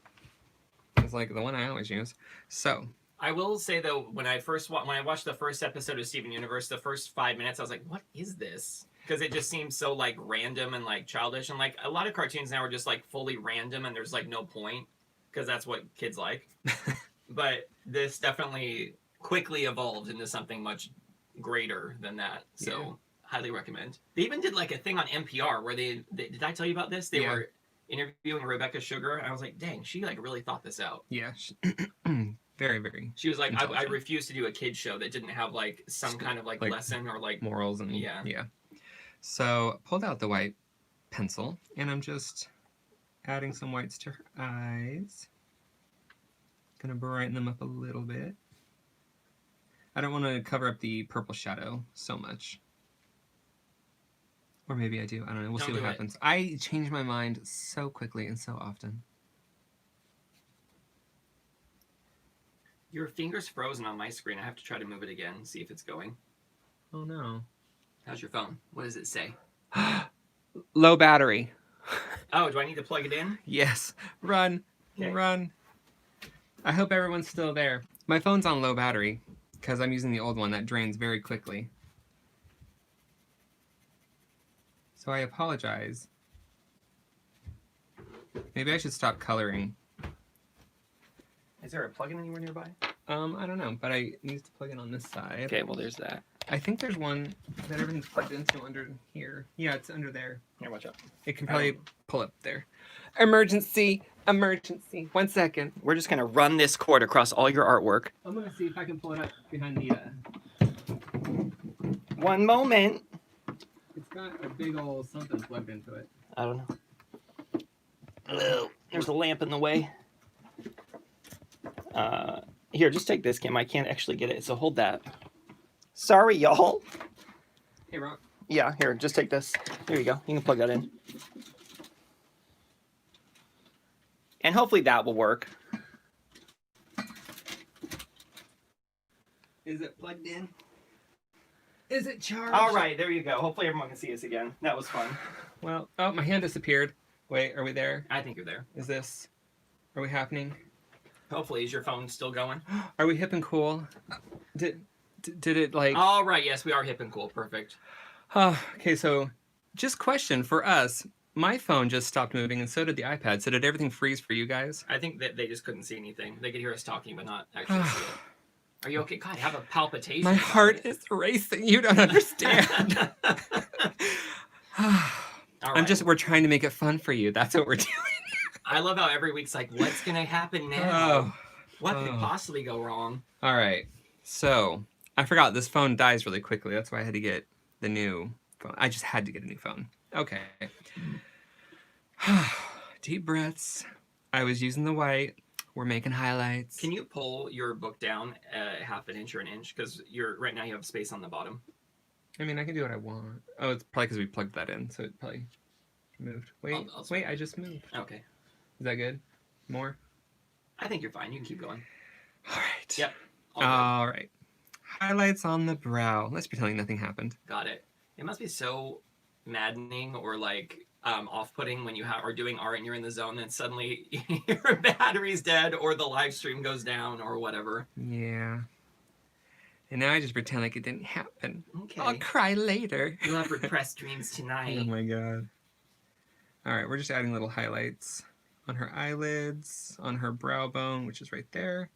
is like the one I always use. So I will say though, when I watched the first episode of Steven Universe, the first 5 minutes, I was like, "What is this?" Because it just seems so like random and like childish, and like a lot of cartoons now are just like fully random, and there's like no point because that's what kids like. But this definitely quickly evolved into something much greater than that. So. Yeah. Highly recommend. They even did like a thing on NPR where they did I tell you about this? They were interviewing Rebecca Sugar, and I was like, dang, she like really thought this out. Yeah. Very, very. She was like, I refused to do a kid's show that didn't have like some kind of like lesson or like morals and yeah. So pulled out the white pencil, and I'm just adding some whites to her eyes. Gonna brighten them up a little bit. I don't want to cover up the purple shadow so much. Or maybe I do. I don't know. We'll see what happens. I change my mind so quickly and so often. Your finger's frozen on my screen. I have to try to move it again, see if it's going. Oh, no. How's your phone? What does it say? Low battery. Oh, do I need to plug it in? Yes. Run. Okay. Run. I hope everyone's still there. My phone's on low battery because I'm using the old one that drains very quickly. So I apologize. Maybe I should stop coloring. Is there a plug-in anywhere nearby? I don't know, but I need to plug in on this side. Okay, well there's that. I think there's one that everything's plugged into under here. Yeah, it's under there. Here, watch out. It can probably pull up there. Emergency! Emergency! 1 second. We're just gonna run this cord across all your artwork. I'm gonna see if I can pull it up behind the. One moment. It's got a big old something plugged into it. I don't know. Oh, there's a lamp in the way. Here, just take this, Kim. I can't actually get it, so hold that. Sorry, y'all. Hey, Rock. Yeah, here, just take this. There you go. You can plug that in. And hopefully that will work. Is it plugged in? Is it charged? All right, there you go. Hopefully everyone can see us again. That was fun. Well, oh, my hand disappeared. Wait, are we there? I think you're there. Is this... Are we happening? Hopefully. Is your phone still going? Are we hip and cool? Did it, like... All right, yes, we are hip and cool. Perfect. Okay, so just question for us. My phone just stopped moving, and so did the iPad. So did everything freeze for you guys? I think that they just couldn't see anything. They could hear us talking, but not actually see it. Are you okay? God, I have a palpitation. My heart is racing. You don't understand. We're trying to make it fun for you. That's what we're doing. I love how every week's like, what's going to happen now? What could possibly go wrong? All right. So I forgot this phone dies really quickly. That's why I had to get the new phone. I just had to get a new phone. Okay. Deep breaths. I was using the white. We're making highlights. Can you pull your book down half an inch or an inch? Because right now you have space on the bottom. I mean, I can do what I want. Oh, it's probably because we plugged that in, so it probably moved. Wait, wait, I just moved. Okay. Is that good? More? I think you're fine. You can keep going. All right. Yep. All right. Highlights on the brow. Let's pretend like nothing happened. Got it. It must be so maddening or like off-putting when you are doing art and you're in the zone, and suddenly your battery's dead or the live stream goes down or whatever. Yeah. And now I just pretend like it didn't happen. Okay. I'll cry later. You'll have repressed dreams tonight. Oh my god. All right, we're just adding little highlights on her eyelids, on her brow bone, which is right there.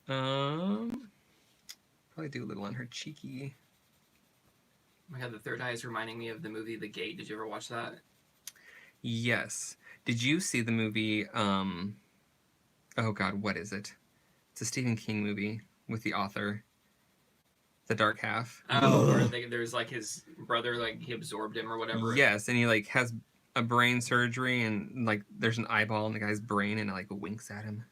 Probably do a little on her cheeky. Oh my god, the third eye is reminding me of the movie The Gate. Did you ever watch that? Yes. Did you see the movie, oh god, what is it? It's a Stephen King movie with the author. The Dark Half. Oh, where there's like his brother, like he absorbed him or whatever. Yes, and he like has a brain surgery and like there's an eyeball in the guy's brain and it like winks at him.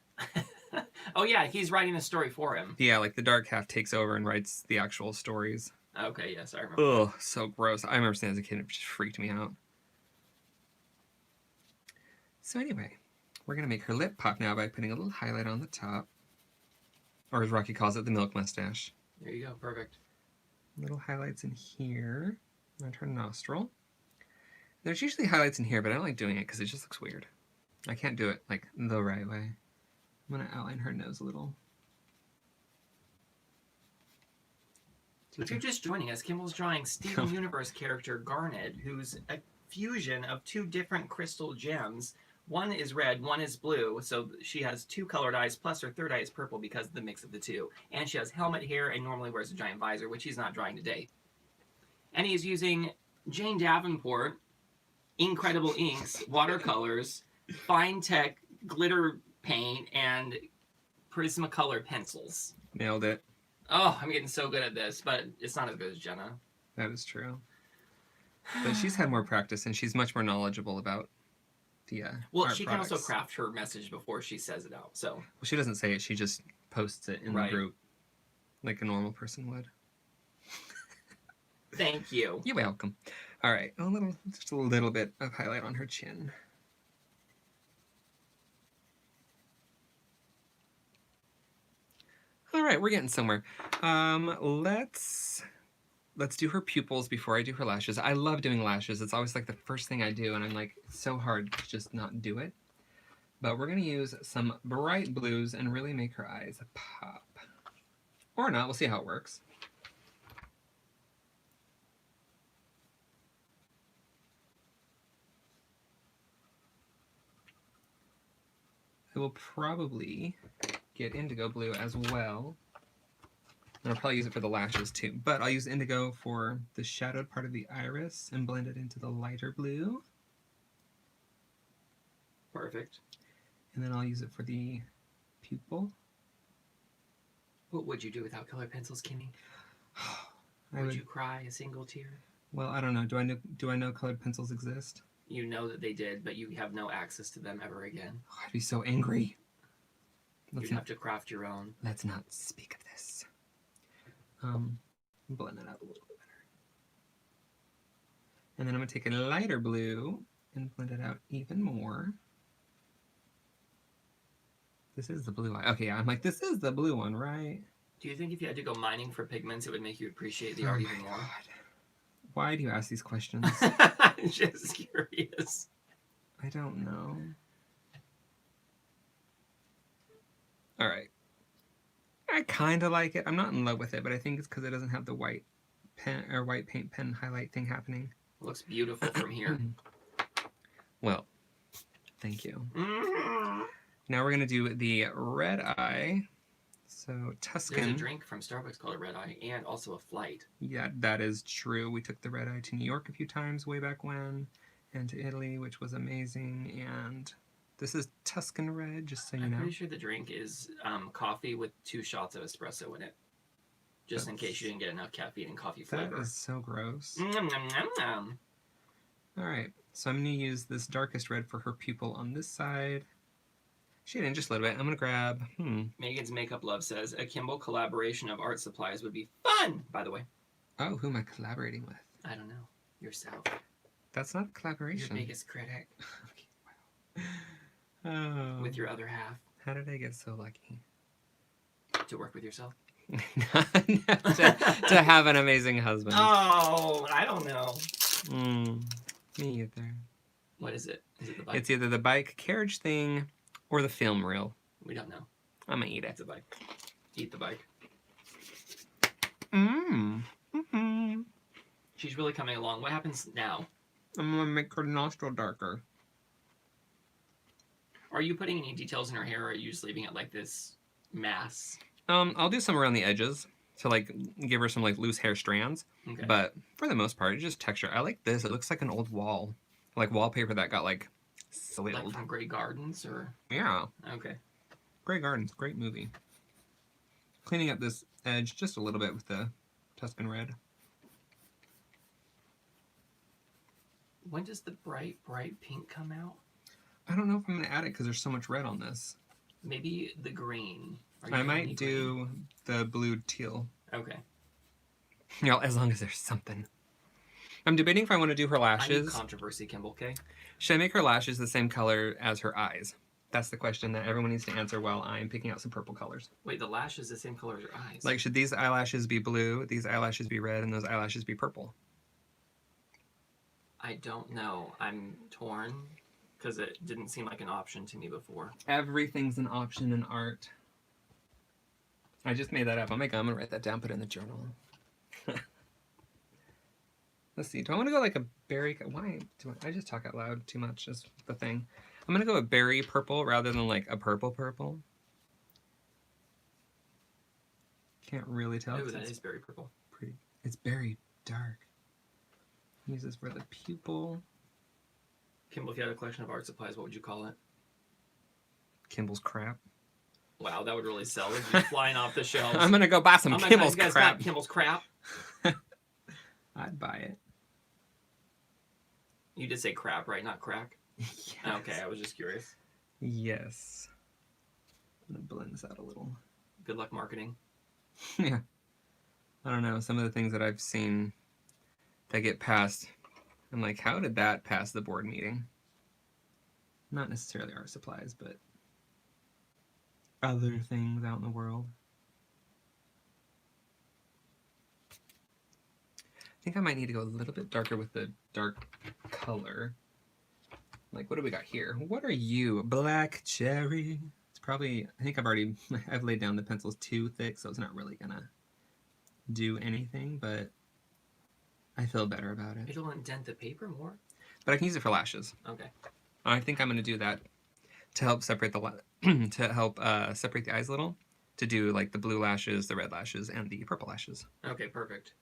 Oh yeah, he's writing a story for him. Yeah, like the Dark Half takes over and writes the actual stories. Okay, yes, I remember. Ugh, so gross. I remember seeing it as a kid, it just freaked me out. So anyway, we're going to make her lip pop now by putting a little highlight on the top. Or as Rocky calls it, the milk mustache. There you go, perfect. Little highlights in here, around her nostril. There's usually highlights in here, but I don't like doing it because it just looks weird. I can't do it like the right way. I'm going to outline her nose a little. If you're just joining us, Kimball's drawing Steven Universe character Garnet, who's a fusion of two different crystal gems. One is red, one is blue, so she has two colored eyes, plus her third eye is purple because of the mix of the two. And she has helmet hair and normally wears a giant visor, which he's not drawing today. And he's using Jane Davenport, INKredible inks, watercolors, FineTec glitter paint, and Prismacolor pencils. Nailed it. Oh, I'm getting so good at this, but it's not as good as Jenna. That is true. But she's had more practice and she's much more knowledgeable about the well, art she products. can also craft her message before she says it out. So well, she doesn't say it; she just posts it in the group, like a normal person would. Thank you. You're welcome. All right, just a little bit of highlight on her chin. All right, we're getting somewhere. Let's do her pupils before I do her lashes. I love doing lashes. It's always like the first thing I do, and I'm like, it's so hard to just not do it. But we're going to use some bright blues and really make her eyes pop. Or not, we'll see how it works. I will probably get indigo blue as well. And I'll probably use it for the lashes too. But I'll use indigo for the shadowed part of the iris and blend it into the lighter blue. Perfect. And then I'll use it for the pupil. What would you do without colored pencils, Kimmy? Would you cry a single tear? Well, I don't know. Do I know colored pencils exist? You know that they did, but you have no access to them ever again. Oh, I'd be so angry. You'd have to craft your own. Let's not speak of this. Blend that out a little bit better. And then I'm going to take a lighter blue and blend it out even more. This is the blue eye. Okay, yeah, I'm like, this is the blue one, right? Do you think if you had to go mining for pigments, it would make you appreciate the art even more? God. Why do you ask these questions? I'm just curious. I don't know. All right. I kind of like it. I'm not in love with it, but I think it's because it doesn't have the white pen or white paint pen highlight thing happening. It looks beautiful from here. Well, thank you. Mm-hmm. Now we're going to do the red eye. So Tuscan. There's a drink from Starbucks called a red eye and also a flight. Yeah, that is true. We took the red eye to New York a few times way back when, and to Italy, which was amazing. And this is Tuscan red, just so you know. I'm pretty sure the drink is coffee with 2 shots of espresso in it. Just in case you didn't get enough caffeine and coffee flavor. That is so gross. Mm-hmm. All right, so I'm going to use this darkest red for her pupil on this side. Shade in just a little bit. I'm going to grab, Megan's Makeup Love says, a Kimball collaboration of art supplies would be fun, by the way. Oh, who am I collaborating with? I don't know. Yourself. That's not a collaboration. Your biggest critic. Okay, wow. Oh. With your other half. How did I get so lucky? To work with yourself. to have an amazing husband. Oh, I don't know. Me either. What is it? Is it the bike? It's either the bike carriage thing or the film reel. We don't know. I'm gonna eat it. It's a bike. Eat the bike. She's really coming along. What happens now? I'm gonna make her nostril darker. Are you putting any details in her hair, or are you just leaving it like this mass? I'll do some around the edges to like give her some like loose hair strands. Okay. But for the most part, it's just texture. I like this. It looks like an old wall, like wallpaper that got like soiled. Like from Grey Gardens, or? Yeah. Okay. Grey Gardens, great movie. Cleaning up this edge just a little bit with the Tuscan red. When does the bright pink come out? I don't know if I'm going to add it because there's so much red on this. Maybe the green. I might do the blue teal. Okay. You know, as long as there's something. I'm debating if I want to do her I need lashes. controversy, Kimball, okay? Should I make her lashes the same color as her eyes? That's the question that everyone needs to answer while I'm picking out some purple colors. Wait, the lash is the same color as her eyes. Like, should these eyelashes be blue, these eyelashes be red, and those eyelashes be purple? I don't know. I'm torn because it didn't seem like an option to me before. Everything's an option in art. I just made that up. Oh my god, I'm gonna write that down, put it in the journal. Let's see, do I want to go like a berry? Why do I just talk out loud too much is the thing. I'm gonna go a berry purple rather than like a purple purple. Can't really tell. Oh, that is berry purple. Pretty. It's very dark. Use this for the pupil. Kimball, if you had a collection of art supplies, what would you call it? Kimball's crap. Wow, that would really sell. It'd be flying off the shelves. I'm gonna go buy some Oh my Kimball's God, you guys crap. got Kimball's crap. I'd buy it. You did say crap, right? Not crack. Yes. Okay, I was just curious. Yes. I'm gonna blend this out a little. Good luck marketing. Yeah. I don't know. Some of the things that I've seen that get passed, I'm like, how did that pass the board meeting? Not necessarily art supplies, but other things out in the world. I think I might need to go a little bit darker with the dark color. Like, what do we got here? What are you? Black cherry. It's probably, I think I've laid down the pencils too thick, so it's not really gonna do anything, but I feel better about it. It'll indent the paper more? But I can use it for lashes. Okay. I think I'm gonna do that to help separate the separate the eyes a little. To do like the blue lashes, the red lashes, and the purple lashes. Okay, perfect.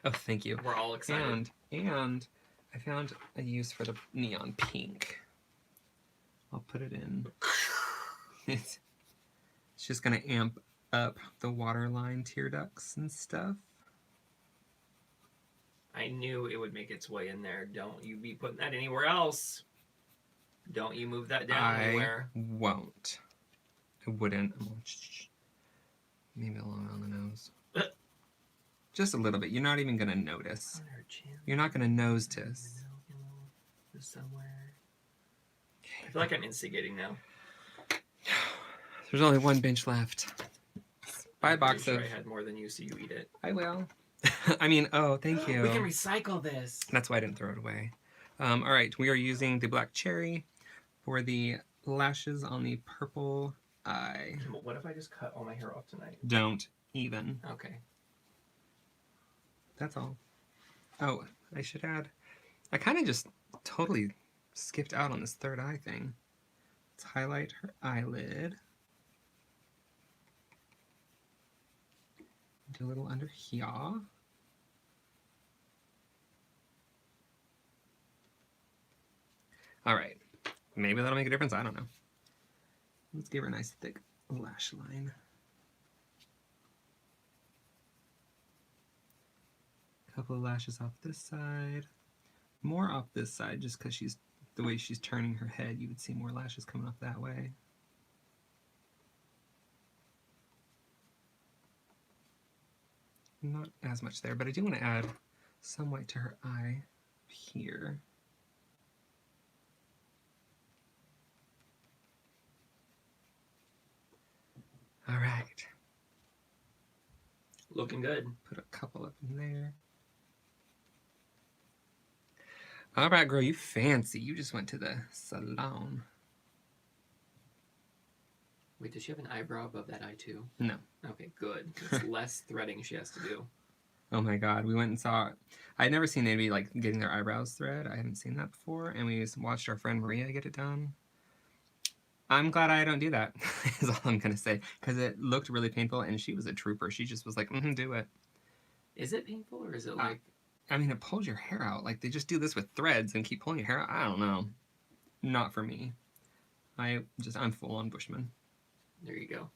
Oh, thank you. We're all excited. And I found a use for the neon pink. I'll put it in. It's just gonna amp up the waterline tear ducts and stuff. I knew it would make its way in there. Don't you be putting that anywhere else. Don't you move that down anywhere. I won't. I wouldn't. Maybe along on the nose. Just a little bit. You're not even gonna notice. On her chin. You're not gonna notice. Somewhere. I feel like I'm instigating now. There's only one bench left. Buy a I'm box pretty of. sure I had more than you, so you eat it. I will. I mean, oh, thank you. We can recycle this. That's why I didn't throw it away. All right, we are using the black cherry for the lashes on the purple eye. What if I just cut all my hair off tonight? Don't even. Okay. That's all. Oh, I should add. I kind of just totally skipped out on this third eye thing. Let's highlight her eyelid. Do a little under here. All right. Maybe that'll make a difference. I don't know. Let's give her a nice thick lash line. Couple of lashes off this side. More off this side just because the way she's turning her head, you would see more lashes coming off that way. Not as much there, but I do want to add some white to her eye here. All right. Looking good. Put a couple up in there. All right, girl, you fancy. You just went to the salon. Wait, does she have an eyebrow above that eye too? No. Okay, good. It's less threading she has to do. Oh my god, we went and saw it. I'd never seen anybody like getting their eyebrows thread. I haven't seen that before, and we just watched our friend Maria get it done. I'm glad I don't do that, is all I'm gonna say, because it looked really painful, and she was a trooper. She just was like, do it. Is it painful, or is it like... I mean, it pulls your hair out. Like, they just do this with threads and keep pulling your hair out. I don't know. Not for me. I'm full on Bushman. There you go.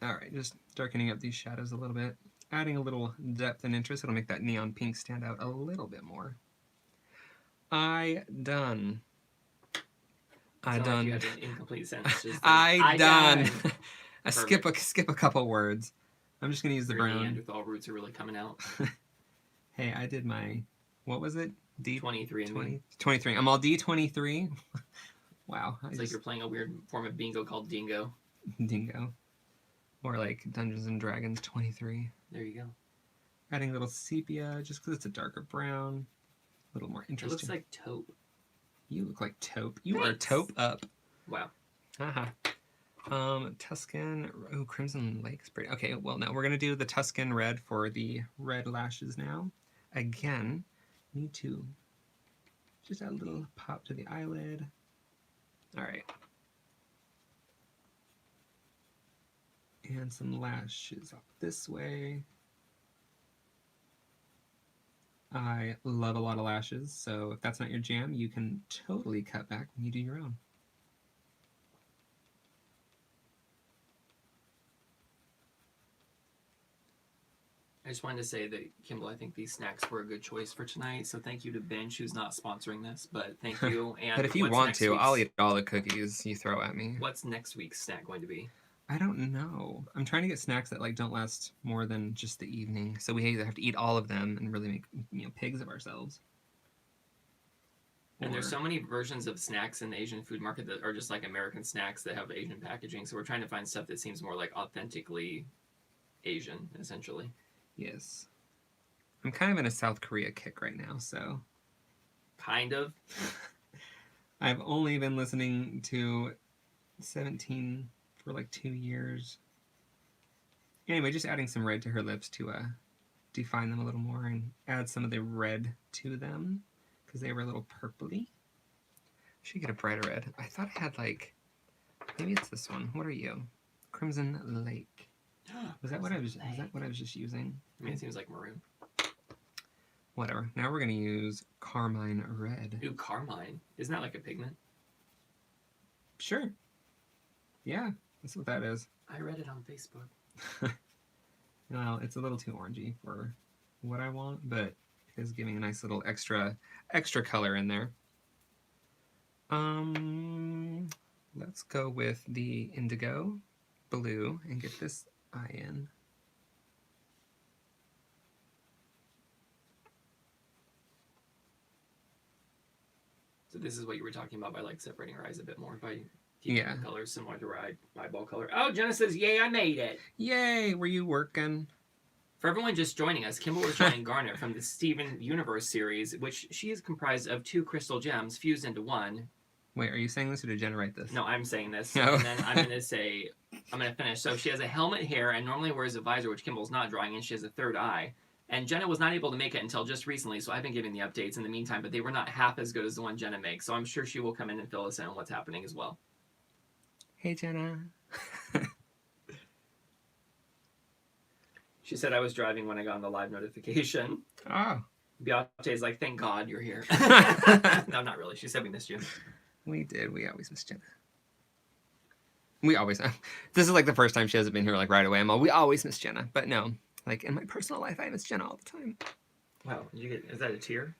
All right, just darkening up these shadows a little bit. Adding a little depth and interest. It'll make that neon pink stand out a little bit more. I done. Like you had an incomplete sentence. Just like, I done. done. Skip a couple words. I'm just going to use the Your brown. Neanderthal roots are really coming out. Hey, I did my, what was it? 23 and me. 23. I'm all D23. Wow. It's like you're playing a weird form of bingo called Dingo. Dingo. Or like Dungeons and Dragons 23. There you go. Adding a little sepia just because it's a darker brown. A little more interesting. It looks like taupe. You look like taupe. You are Thanks. taupe up. Wow. Haha. Tuscan. Oh, Crimson Lake's pretty. Okay, well, now we're going to do the Tuscan red for the red lashes now. Again, need to just add a little pop to the eyelid. All right. And some lashes up this way. I love a lot of lashes, so if that's not your jam, you can totally cut back when you do your own. I just wanted to say that, Kimball, I think these snacks were a good choice for tonight. So thank you to Bench, who's not sponsoring this, but thank you. And But if you want to, I'll eat all the cookies you throw at me. What's next week's snack going to be? I don't know. I'm trying to get snacks that like don't last more than just the evening, so we either have to eat all of them and really make pigs of ourselves. And there's so many versions of snacks in the Asian food market that are just like American snacks that have Asian packaging. So we're trying to find stuff that seems more like authentically Asian, essentially. Yes. I'm kind of in a South Korea kick right now, so. Kind of. I've only been listening to 17 for like 2 years. Anyway, just adding some red to her lips to define them a little more and add some of the red to them because they were a little purpley. Should get a brighter red. I thought I had like, maybe it's this one. What are you? Crimson Lake. Was that what I was just using? I mean, it seems like maroon. Whatever. Now we're gonna use carmine red. Ooh, carmine. Isn't that like a pigment? Sure. Yeah, that's what that is. I read it on Facebook. Well, it's a little too orangey for what I want, but it is giving a nice little extra color in there. Let's go with the indigo blue and get this eye in. So this is what you were talking about by like separating her eyes a bit more by keeping the colors similar to her eyeball color. Oh, Jenna says, "Yay, I made it!" Yay, were you working? For everyone just joining us, Kimball was drawing Garnet from the Steven Universe series, which she is comprised of 2 crystal gems fused into one. Wait, are you saying this or did Jenna write this? No, I'm saying this. No. And then I'm going to finish. So she has a helmet here and normally wears a visor, which Kimball's not drawing, and she has a third eye. And Jenna was not able to make it until just recently, so I've been giving the updates in the meantime, but they were not half as good as the one Jenna makes. So I'm sure she will come in and fill us in on what's happening as well. Hey, Jenna. She said I was driving when I got on the live notification. Oh. Beate's like, thank God you're here. No, not really. She said we missed you. We did. We always miss Jenna. We always. This is like the first time she hasn't been here like right away. We always miss Jenna. But no, like in my personal life, I miss Jenna all the time. Wow. Is that a tear?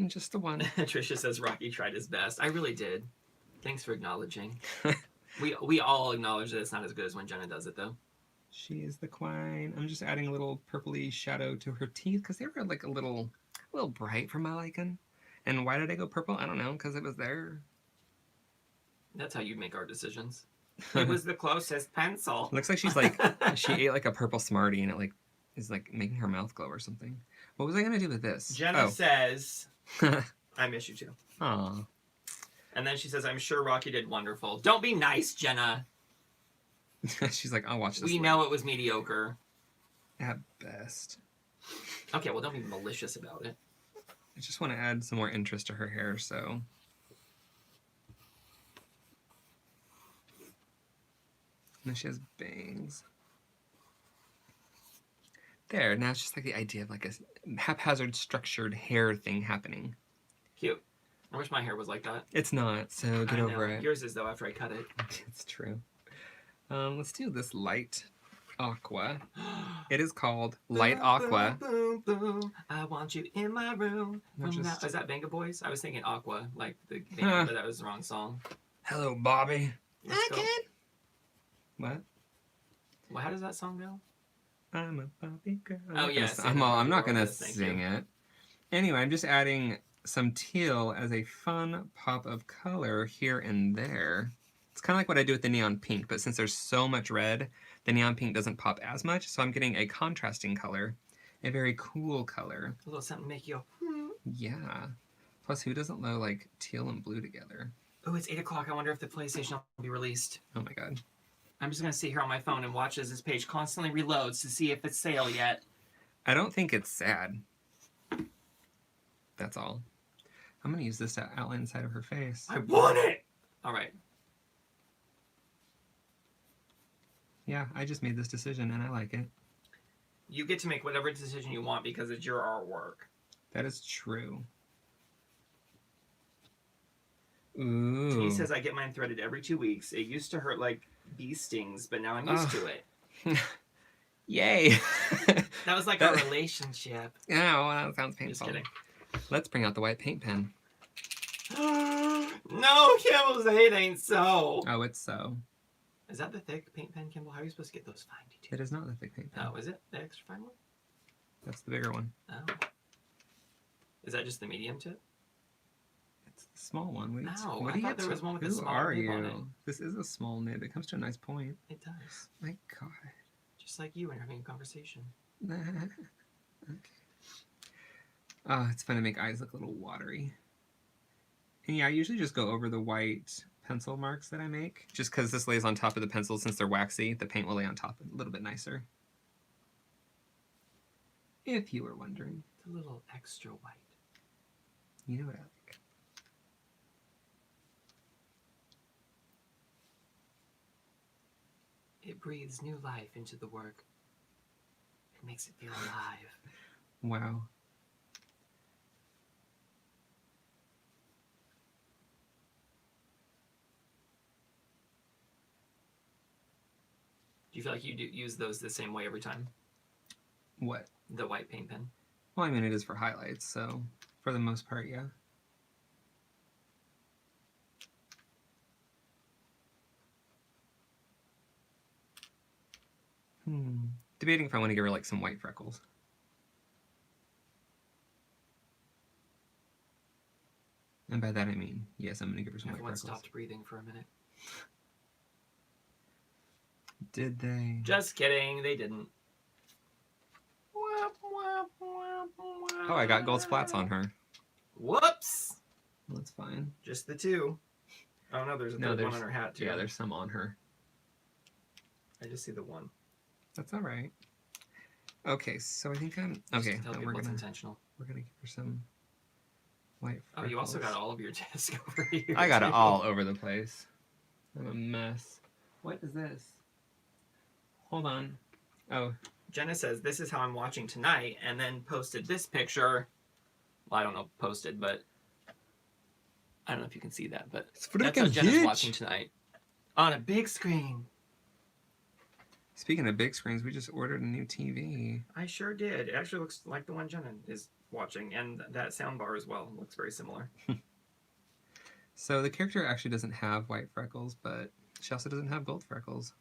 Just the one. Trisha says Rocky tried his best. I really did. Thanks for acknowledging. We all acknowledge that it's not as good as when Jenna does it, though. She is the queen. I'm just adding a little purpley shadow to her teeth because they were like a little bright for my liking. And why did I go purple? I don't know, because it was there. That's how you make our decisions. It was the closest pencil. Looks like she's like, she ate like a purple Smartie and it like is like making her mouth glow or something. What was I going to do with this? Jenna says, I miss you too. Aw. And then she says, I'm sure Rocky did wonderful. Don't be nice, Jenna. She's like, I'll watch this. We know it was mediocre. At best. Okay, well, don't be malicious about it. I just want to add some more interest to her hair, so. And then she has bangs. There, now it's just like the idea of like a haphazard structured hair thing happening. Cute. I wish my hair was like that. It's not, so get over it. Yours is, though, after I cut it. It's true. Let's do this light aqua. It is called Light Aqua. Boom, boom, boom. I want you in my room. Is that Venga Boys? I was thinking Aqua, like the band, but that was the wrong song. Hello, Bobby. Let's go. What? Well, how does that song go? I'm a Barbie girl. Oh, yes. I'm not gonna sing it. Anyway, I'm just adding some teal as a fun pop of color here and there. It's kind of like what I do with the neon pink, but since there's so much red, the neon pink doesn't pop as much, so I'm getting a contrasting color, a very cool color. A little something to make you Yeah. Plus, who doesn't know, like, teal and blue together? Oh, it's 8 o'clock. I wonder if the PlayStation will be released. Oh my god. I'm just going to sit here on my phone and watch as this page constantly reloads to see if it's sale yet. I don't think it's sad. That's all. I'm going to use this to outline the side of her face. I want it! All right. Yeah, I just made this decision and I like it. You get to make whatever decision you want because it's your artwork. That is true. Ooh. He says I get mine threaded every 2 weeks. It used to hurt like bee stings, but now I'm used to it. Yay! That was like our relationship. Oh, well, that sounds painful. Just kidding. Let's bring out the white paint pen. No, Kimball, say it ain't so. Oh, it's so. Is that the thick paint pen, Kimball? How are you supposed to get those fine details? It is not the thick paint pen. Oh, is it the extra fine one? That's the bigger one. Oh. Is that just the medium tip? It's the small one. Wait, No, what I thought there was one with a smaller nib on it. This is a small nib. It comes to a nice point. It does. My god. Just like you when you're having a conversation. Okay. It's fun to make eyes look a little watery. And yeah, I usually just go over the white pencil marks that I make. Just because this lays on top of the pencil, since they're waxy, the paint will lay on top a little bit nicer. If you were wondering. It's a little extra white. You know what I like. It breathes new life into the work. It makes it feel alive. Wow. Do you feel like you do use those the same way every time? What? The white paint pen? Well, I mean, it is for highlights, so for the most part, yeah. Debating if I want to give her like some white freckles. And by that I mean, yes, I'm going to give her some Everyone white freckles. stopped breathing for a minute. Did they? Just kidding, they didn't. Oh, I got gold splats on her. Whoops! That's fine. Just the two. Oh no, there's a third one on her hat too. Yeah, there's some on her. I just see the one. That's all right. Okay, so I think I'm okay. Just tell We're people it's gonna intentional. give her some white freckles. Oh, you also got all of your disc over here. I got it too. all over the place. I'm a mess. What is this? Hold on. Oh, Jenna says this is how I'm watching tonight, and then posted this picture. Well, I don't know, posted, but I don't know if you can see that, but that's how Jenna's watching tonight on a big screen. Speaking of big screens, we just ordered a new TV. I sure did. It actually looks like the one Jenna is watching, and that sound bar as well looks very similar. So the character actually doesn't have white freckles, but she also doesn't have gold freckles.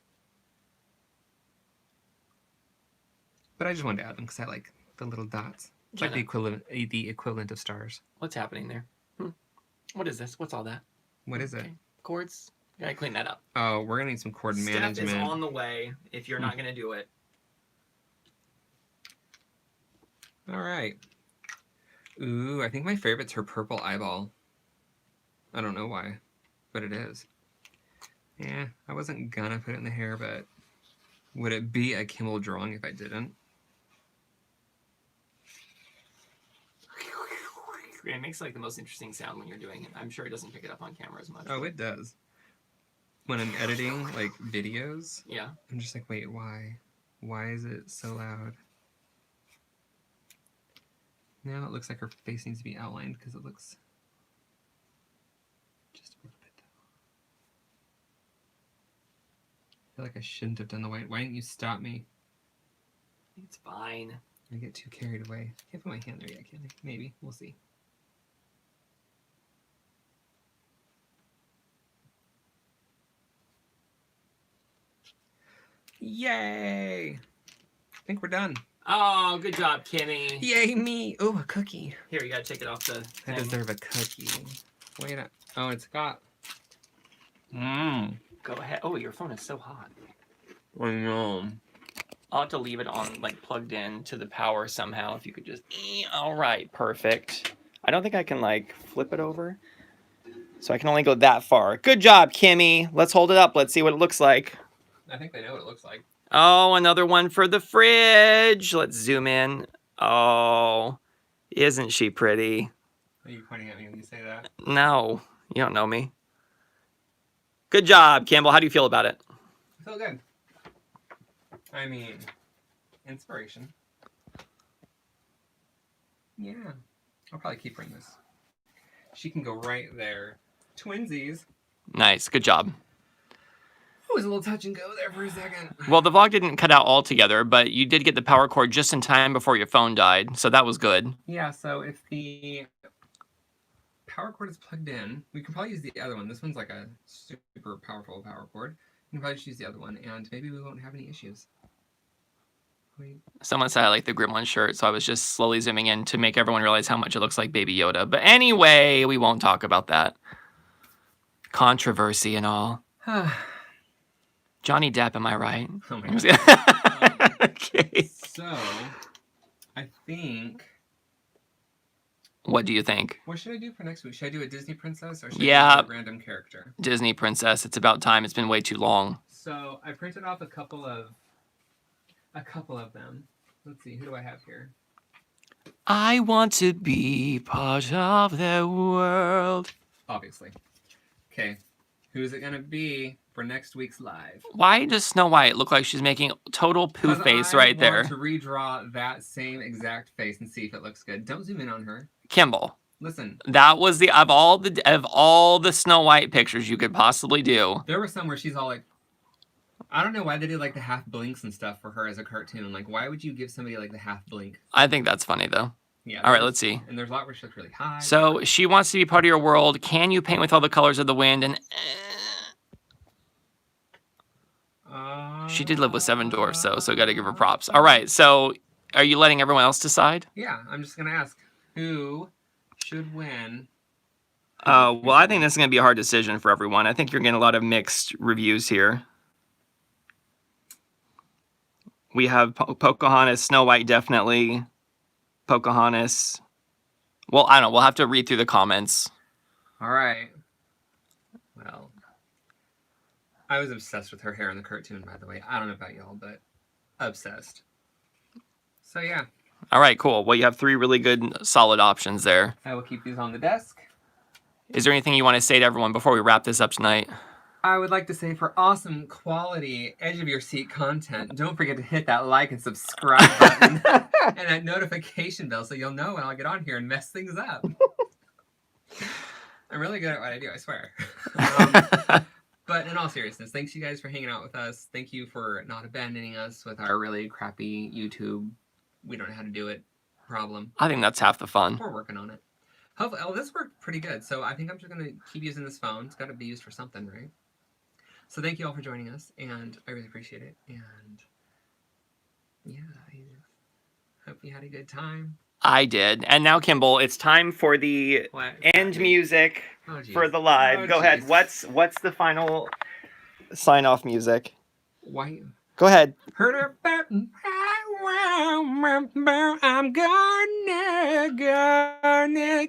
But I just wanted to add them because I like the little dots. It's like the equivalent of stars. What's happening there? What is this? What's all that? What is it? Cords? Gotta clean that up. Oh, we're gonna need some cord management. Steph is on the way if you're not gonna do it. All right. Ooh, I think my favorite's her purple eyeball. I don't know why, but it is. Yeah, I wasn't gonna put it in the hair, but would it be a Kimball drawing if I didn't? It makes like the most interesting sound when you're doing it. I'm sure it doesn't pick it up on camera as much. Oh, it does. When I'm editing like videos, yeah. I'm just like, wait, why? Why is it so loud? Now it looks like her face needs to be outlined because it looks just a little bit dull. I feel like I shouldn't have done the white. Why didn't you stop me? It's fine. I get too carried away. Can't put my hand there yet, can I? Maybe. We'll see. Yay! think we're done. Oh, good job, Kimmy. Yay, me. Oh, a cookie. Here, you gotta take it off the I thing. deserve a cookie. Wait a... Oh, it's got... Mmm. Go ahead. Oh, your phone is so hot. I know. I'll have to leave it on, like, plugged in to the power somehow. If you could just... All right, perfect. I don't think I can, like, flip it over. So I can only go that far. Good job, Kimmy. Let's hold it up. Let's see what it looks like. I think they know what it looks like. Oh, another one for the fridge. Let's zoom in. Oh, isn't she pretty? Are you pointing at me when you say that? No, you don't know me. Good job, Campbell. How do you feel about it? I feel good. I mean, inspiration. Yeah. I'll probably keep her in this. She can go right there. Twinsies. Nice. Good job. It was a little touch and go there for a second. Well, the vlog didn't cut out altogether, but you did get the power cord just in time before your phone died, so that was good. Yeah, so if the power cord is plugged in, we can probably use the other one. This one's like a super powerful power cord. We can probably just use the other one, and maybe we won't have any issues. Someone said I like the Gremlin shirt, so I was just slowly zooming in to make everyone realize how much it looks like Baby Yoda. But anyway, we won't talk about that. Controversy and all. Johnny Depp, am I right? Oh my God. Okay. So, I think... What do you think? What should I do for next week? Should I do a Disney princess or should Yeah. I do a random character? Disney princess. It's about time. It's been way too long. So, I printed off a couple of them. Let's see, who do I have here? I want to be part of the world. Obviously. Okay, who is it going to be for next week's live? Why does Snow White look like she's making total poo face right there? I want to redraw that same exact face and see if it looks good. Don't zoom in on her. Kimball. Listen. That was the of all the Snow White pictures you could possibly do. There were some where she's all like, I don't know why they did like the half blinks and stuff for her as a cartoon. Like, why would you give somebody like the half blink? I think that's funny though. Yeah. All right, let's see. And there's a lot where she looks really high. So she wants to be part of your world. Can you paint with all the colors of the wind? And she did live with 7 dwarfs, so got to give her props. All right, so are you letting everyone else decide? Yeah, I'm just gonna ask who should win. Well, I think this is gonna be a hard decision for everyone. I think you're getting a lot of mixed reviews here. We have Pocahontas, Snow White, definitely. Pocahontas. Well, I don't know. We'll have to read through the comments. All right. Well, I was obsessed with her hair in the cartoon, by the way. I don't know about y'all, but obsessed. So, yeah. All right, cool. Well, you have 3 really good, solid options there. I will keep these on the desk. Is there anything you want to say to everyone before we wrap this up tonight? I would like to say for awesome quality edge-of-your-seat content, don't forget to hit that like and subscribe button and that notification bell so you'll know when I'll get on here and mess things up. I'm really good at what I do, I swear. But in all seriousness, thanks you guys for hanging out with us. Thank you for not abandoning us with our really crappy YouTube, we don't know how to do it problem. I think that's half the fun. We're working on it. Hopefully, this worked pretty good, so I think I'm just going to keep using this phone. It's got to be used for something, right? So thank you all for joining us, and I really appreciate it. And yeah, I hope you had a good time. I did. And now, Kimball, it's time for the end music for the live. Go ahead. What's the final sign-off music? Why? Go ahead. Heard about I'm gonna